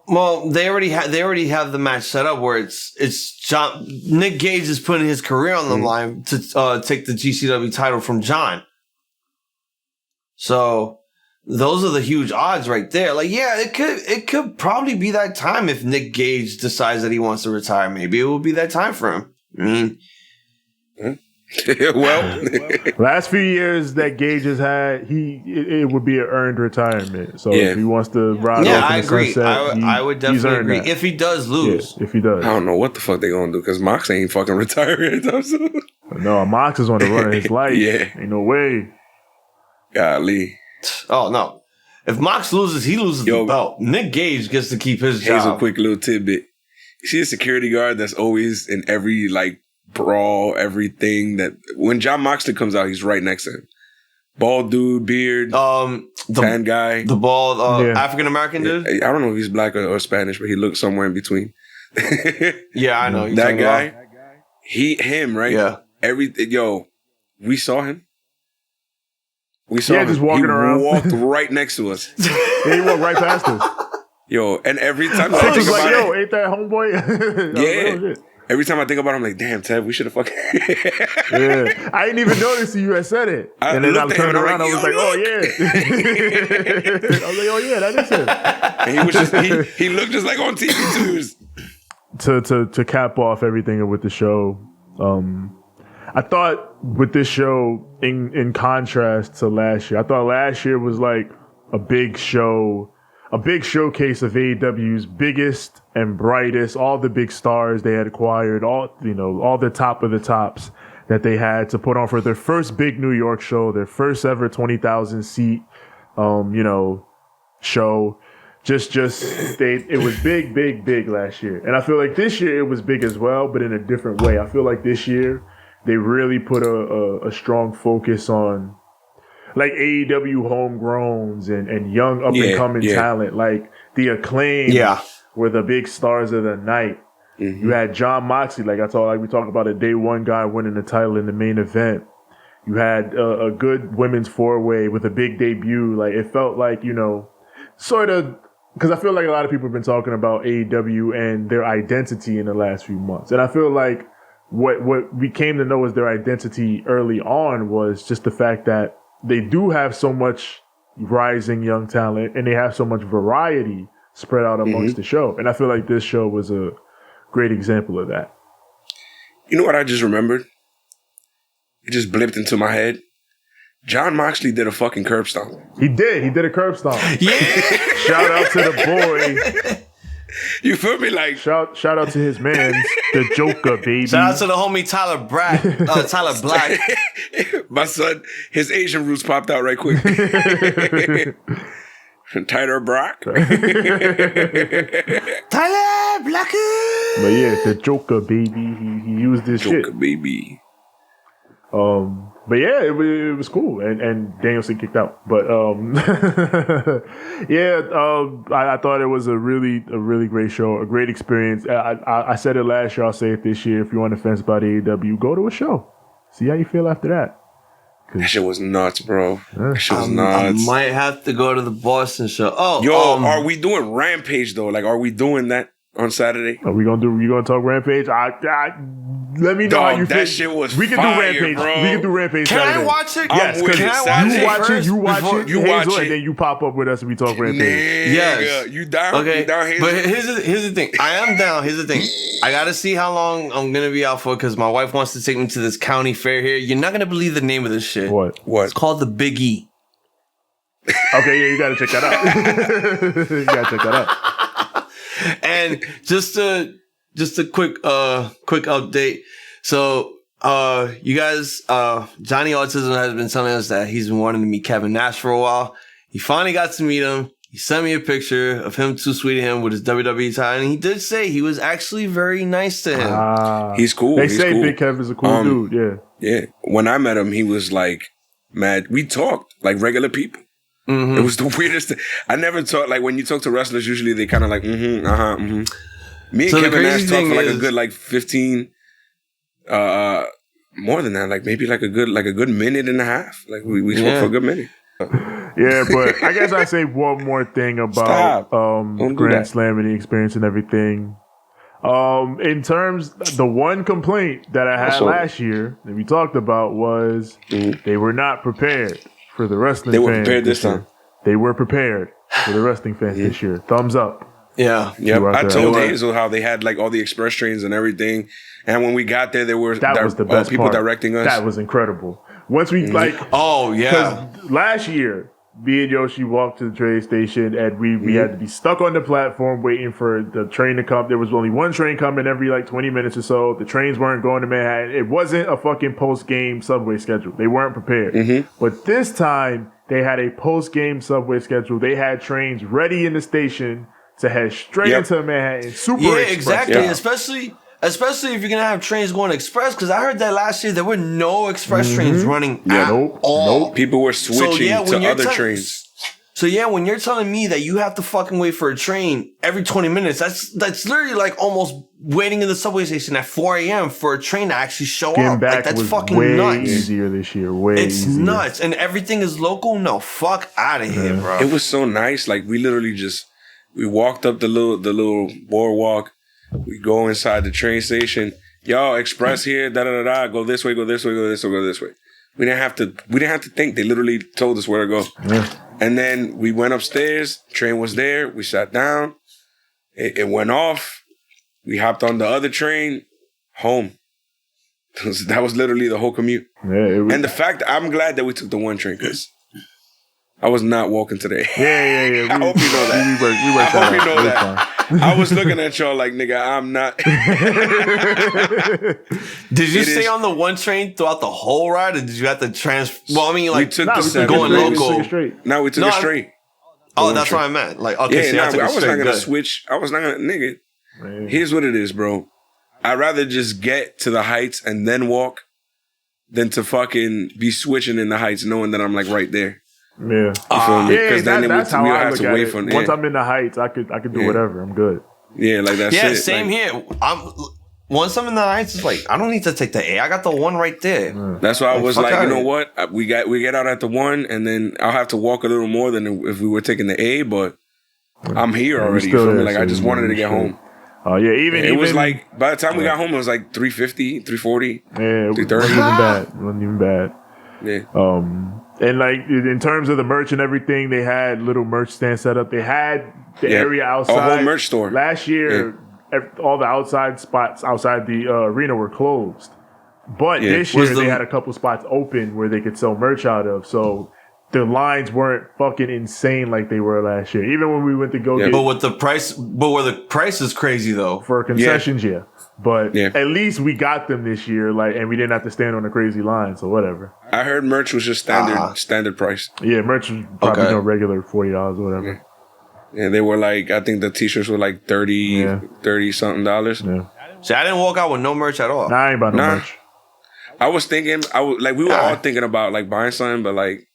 Well, they already have the match set up where it's John. Nick Gage is putting his career on the line to take the GCW title from John. So those are the huge odds right there. Like, yeah, it could probably be that time if Nick Gage decides that he wants to retire. Maybe it will be that time for him. I mean, well, last few years that Gage has had, it would be an earned retirement. So if he wants to ride off I in the agree. sunset, I would definitely agree. That. If he does lose, if he does, I don't know what the fuck they gonna do because Mox ain't fucking retiring anytime soon. No, Mox is on the run of his life. Yeah, ain't no way. Golly. Oh no! If Mox loses, he loses the belt. Nick Gage gets to keep his job. Here's a quick little tidbit. You see a security guard that's always in every brawl, everything that when John Moxley comes out, he's right next to him. Bald dude, beard, tan guy. The bald African American dude? I don't know if he's black or Spanish, but he looks somewhere in between. Yeah, I know. That guy. Him, right? Yeah. We saw him. We saw him. Just walking around. He walked right next to us. Yeah, he walked right past us. And every time I think about it, ain't that homeboy? Yeah. Every time I think about it, I'm like, damn, Ted, we should have fucking... Yeah. I didn't even notice you had said it. And then I turned around, I was like, oh, yeah. I was like, oh, yeah, that is him. And he was just, he looked just like on TV too. To cap off everything with the show, I thought with this show, in contrast to last year, I thought last year was like a big show, a big showcase of AEW's biggest and brightest, all the big stars they had acquired, all the top of the tops that they had to put on for their first big New York show, their first ever 20,000 seat, show. It was big last year. And I feel like this year it was big as well, but in a different way. I feel like this year they really put a strong focus on like AEW homegrowns and young up and coming talent. Like the Acclaimed were the big stars of the night. Mm-hmm. You had John Moxley, we talked about a day one guy winning the title in the main event. You had a good women's four-way with a big debut. Like it felt like, sort of, because I feel like a lot of people have been talking about AEW and their identity in the last few months. And I feel like what we came to know as their identity early on was just the fact that they do have so much rising young talent and they have so much variety spread out amongst the show. And I feel like this show was a great example of that. You know what I just remembered? It just blipped into my head. John Moxley did a fucking curb stomp. He did a curb stomp. Yeah. Shout out to the boy. You feel me? Like shout out to his man, the Joker, baby. Shout out to the homie Tyler Black. My son, his Asian roots popped out right quick. Tyler Brock. Tyler Black. But yeah, the Joker, baby. He used this shit. Joker, baby. But yeah, it was cool, and Danielson kicked out. But I thought it was a really great show, a great experience. I said it last year, I'll say it this year. If you're on the fence about AEW, go to a show, see how you feel after that. That shit was nuts, bro. That shit was nuts. I might have to go to the Boston show. Are we doing Rampage though? Like, are we doing that on Saturday? Are we gonna talk Rampage? Let me know how you feel. That shit was We can fire, do Rampage. bro. We can do Rampage. Can Saturday. I watch it? Yes, because you watch it. You Hazel, watch it, and then you pop up with us and we talk Rampage. Yes. You down? Okay. You down, Hazel? But here's the thing. I am down. Here's the thing. I gotta see how long I'm gonna be out for because my wife wants to take me to this county fair here. You're not gonna believe the name of this shit. What? It's called the Big E. Okay, yeah, you gotta check that out. And just a quick update. So you guys, Johnny Autism has been telling us that he's been wanting to meet Kevin Nash for a while. He finally got to meet him. He sent me a picture of him too sweet to him with his WWE title, and he did say he was actually very nice to him. He's cool. They say Big Kev is a cool dude. Yeah. Yeah. When I met him, he was like mad. We talked like regular people. Mm-hmm. It was the weirdest thing. I never talked like when you talk to wrestlers. Usually they kind of like Me and Kevin Nash talked for like a good 15. More than that, like maybe like a good minute and a half. Like we spoke for a good minute. Yeah, but I guess I say one more thing about Grand Slam and the experience and everything. In terms, the one complaint that I had last year that we talked about was they were not prepared for the wrestling fans. They were prepared this time. They were prepared for the wrestling fans this year. Thumbs up. Yeah. Yep. I told Hazel how they had like all the express trains and everything. And when we got there, there were was the best people part. directing us. That was incredible. Once we because last year, me and Yoshi walked to the train station and we had to be stuck on the platform waiting for the train to come. There was only one train coming every 20 minutes or so. The trains weren't going to Manhattan. It wasn't a fucking post-game subway schedule. They weren't prepared. But this time, they had a post-game subway schedule. They had trains ready in the station to head straight into Manhattan. Super express. Exactly. Yeah. Especially if you're going to have trains going express, because I heard that last year there were no express trains running at all. Nope. People were switching to other trains. So yeah, when you're telling me that you have to fucking wait for a train every 20 minutes, that's literally like almost waiting in the subway station at 4 a.m. for a train to actually show up. Like, that's fucking way nuts. Easier this year. It's nuts. And everything is local? No, fuck out of here, bro. It was so nice. Like we literally we walked up the little boardwalk. We go inside the train station. Yo, express here, da-da-da-da. Go this way, go this way, go this way, go this way. We didn't have to think. They literally told us where to go. Yeah. And then we went upstairs. Train was there. We sat down. It went off. We hopped on the other train. Home. That was literally the whole commute. Yeah, and the fact, I'm glad that we took the one train because I was not walking today. Yeah. I hope you know that. We worked I hope you know that. I was looking at y'all like, nigga, I'm not. Did you stay on the one train throughout the whole ride, or did you have to transfer? Well, I mean, like, we took the 7 going local. We took it straight. Oh, that's what I meant. Like, okay, yeah, so I was not gonna switch. I was not gonna, nigga. Man. Here's what it is, bro. I'd rather just get to the Heights and then walk than to fucking be switching in the Heights, knowing that I'm like right there. Yeah, you feel me? Because then that's how we I have look to at wait it. for. Once I'm in the Heights, I could do whatever. I'm good. Yeah, like that's it. Yeah, same here. Once I'm in the Heights, it's like I don't need to take the A. I got the one right there. That's why I was like, you know what? We get out at the 1, and then I'll have to walk a little more than if we were taking the A, but I'm here already. You feel me? Like I just wanted to get home. Oh yeah, it was like by the time we got home, it was like 350, 340. Yeah, it wasn't even bad. Yeah. And like in terms of the merch and everything, they had little merch stand set up. They had the area outside. A whole merch store. Last year, all the outside spots outside the arena were closed. But this year, they had a couple spots open where they could sell merch out of. So the lines weren't fucking insane like they were last year. Even when we went to go get... But where the price is crazy, though. For concessions, But at least we got them this year, and we didn't have to stand on a crazy line, so whatever. I heard merch was just standard price. Yeah, merch was probably regular $40 or whatever. Yeah, they were like, I think the t-shirts were like $30 something dollars. Yeah. See, I didn't walk out with no merch at all. Nah, I ain't about no merch. I was thinking, we were all thinking about like buying something, but like,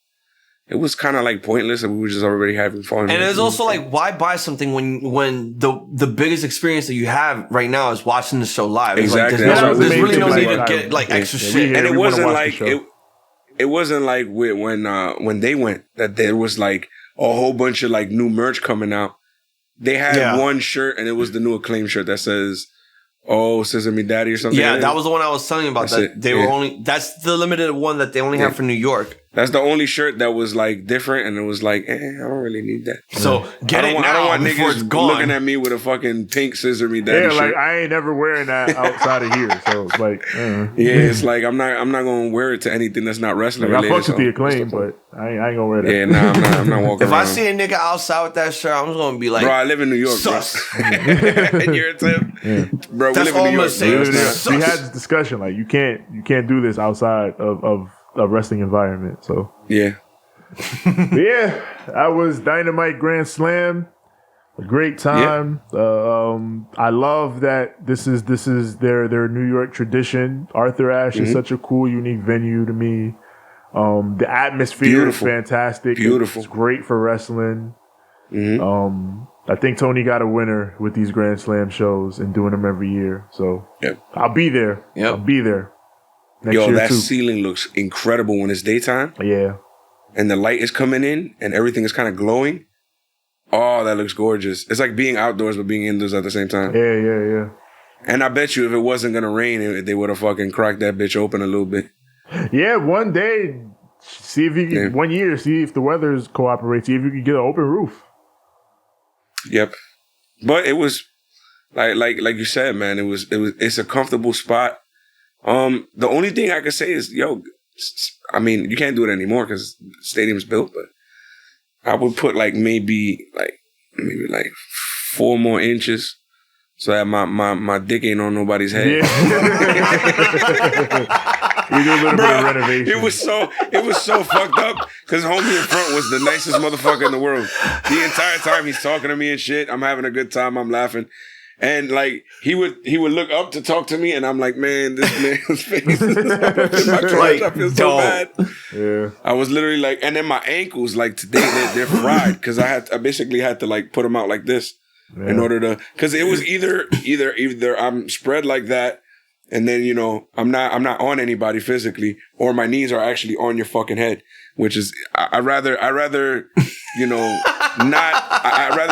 it was kind of like pointless, and we were just already having fun. And it's also like, why buy something when the biggest experience that you have right now is watching the show live? Exactly. There's really no need to get like extra shit. And it wasn't like it wasn't like when they went that there was like a whole bunch of like new merch coming out. They had one shirt, and it was the new Acclaimed shirt that says, "Oh, Scissor Me Daddy" or something. Yeah, that was the one I was telling you about. That's the limited one that they only have for New York. That's the only shirt that was like different, and it was like, I don't really need that. So get it now. I don't want niggas looking at me with a fucking pink Scissor Me Daddy shirt. Yeah, like I ain't never wearing that outside of here. So it's like, it's like I'm not gonna wear it to anything that's not wrestling related. I fucked with the Acclaim, but I ain't gonna wear that. Yeah, nah, I'm not walking. If around. I see a nigga outside with that shirt, I'm just gonna be like, bro, I live in New York, sus. And you're a tip, bro. We live in New York. We had this discussion, like you can't do this outside of a wrestling environment. So yeah. That was Dynamite Grand Slam. A great time. I love that this is their New York tradition. Arthur Ashe is such a cool, unique venue to me. The atmosphere is fantastic. Beautiful. It's great for wrestling. I think Toni got a winner with these Grand Slam shows and doing them every year. So I'll be there. I'll be there. Next year that too. ceiling looks incredible when it's daytime. Yeah. And the light is coming in and everything is kind of glowing. Oh, that looks gorgeous. It's like being outdoors but being indoors at the same time. Yeah. And I bet you if it wasn't going to rain, they would have fucking cracked that bitch open a little bit. Yeah, one day, see if you can, 1 year, see if the weather cooperates, see if you can get an open roof. Yep. But it was, like you said, man, it's a comfortable spot. The only thing I could say is, I mean, you can't do it anymore because the stadium's built, but I would put maybe 4 more inches so that my dick ain't on nobody's head. We do a little bit of renovation. It was so fucked up because homie in front was the nicest motherfucker in the world. The entire time he's talking to me and shit, I'm having a good time, I'm laughing. And he would look up to talk to me, and I'm like, man, this man's face is up in my crotch. I feel so bad. Yeah, I was literally like, and then my ankles, like today, they're fried because I basically had to like put them out like this in order to, because it was either I'm spread like that, and then I'm not on anybody physically, or my knees are actually on your fucking head, which is I'd rather I'd rather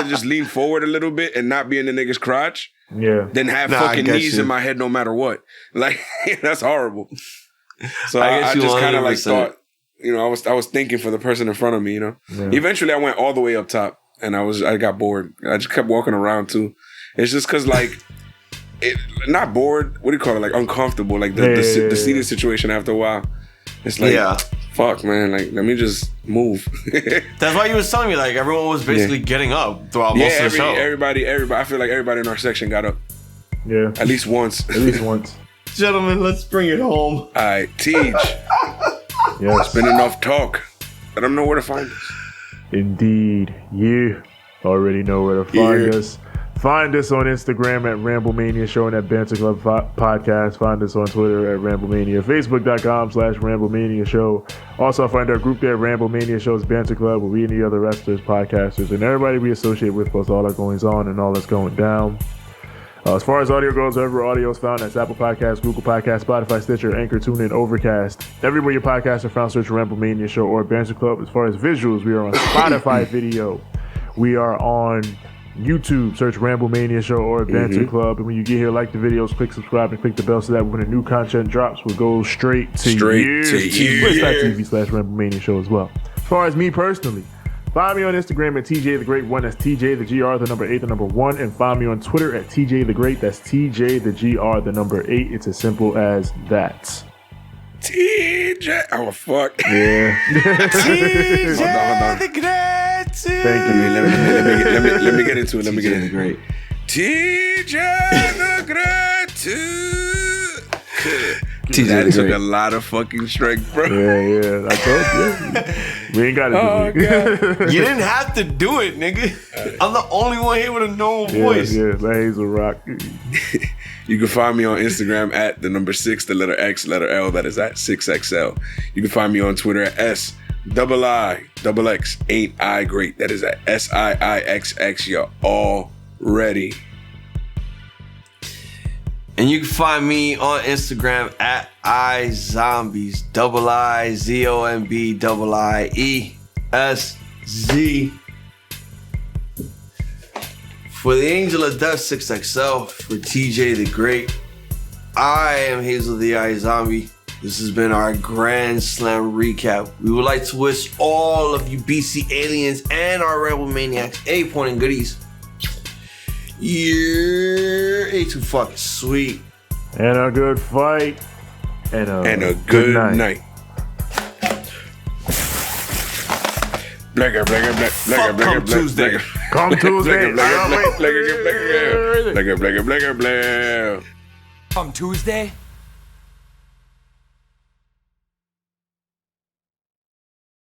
just lean forward a little bit and not be in the nigga's crotch than have fucking knees in my head no matter what. Like, that's horrible. So I just kind of like thought, I was thinking for the person in front of me, Yeah. Eventually I went all the way up top and I got bored. I just kept walking around too. It's just because not bored, what do you call it? Like uncomfortable. Like the seating situation after a while. It's like, fuck, man, like, let me just move. That's why you was telling me, like, everyone was basically getting up throughout most of the show. Everybody, I feel like everybody in our section got up. Yeah. At least once. Gentlemen, let's bring it home. All right, Tej. Yes. It's been enough talk. Let them know where to find us. Indeed. You already know where to find us. Find us on Instagram at Ramblemania Show and at Banter Club Podcast. Find us on Twitter at Ramblemania. Facebook.com/Ramblemania Show. Also find our group there, Ramblemania Show's Banter Club, where we and the other wrestlers, podcasters, and everybody we associate with plus all that goings on and all that's going down. As far as audio goes, wherever audio is found, that's Apple Podcasts, Google Podcasts, Spotify, Stitcher, Anchor, TuneIn, Overcast. Everywhere your podcasts are found, search Ramblemania Show or Banter Club. As far as visuals, we are on Spotify Video. We are on YouTube, search Ramblemania Show or Banter Club. And when you get here, like the videos, click subscribe, and click the bell so that when a new content drops, we'll go straight to you. Twitch.tv/Ramblemania Show as well. As far as me personally, find me on Instagram at TJ the Great 1. That's TJ the GR, the number 8, the number 1. And find me on Twitter at TJ the Great. That's TJ the GR, the number 8. It's as simple as that. TJ. Oh, fuck. Yeah. TJ Hold on. the Great. Thank you. Let me get into it. TJ the Great. TJ the Great. TJ That took a lot of fucking strength, bro. Yeah. I told you. We ain't got to do it. You didn't have to do it, nigga. I'm the only one here with a normal voice. Yeah, Hazel Rock. You can find me on Instagram at the number 6, the letter X, letter L. That is at 6XL. You can find me on Twitter at SIIXX. Ain't I great? That is at SIIXX. You're all ready. And you can find me on Instagram at iZombies, IZOMBIIESZ. For the Angel of Death 6XL, for TJ the Great, I am Hazel the iZombie. This has been our Grand Slam recap. We would like to wish all of you BC aliens and our Rebel Maniacs a point and goodies. You're too fucking sweet. And a good fight. And a good night. Blagger, Tuesday. Come Tuesday. Come Tuesday.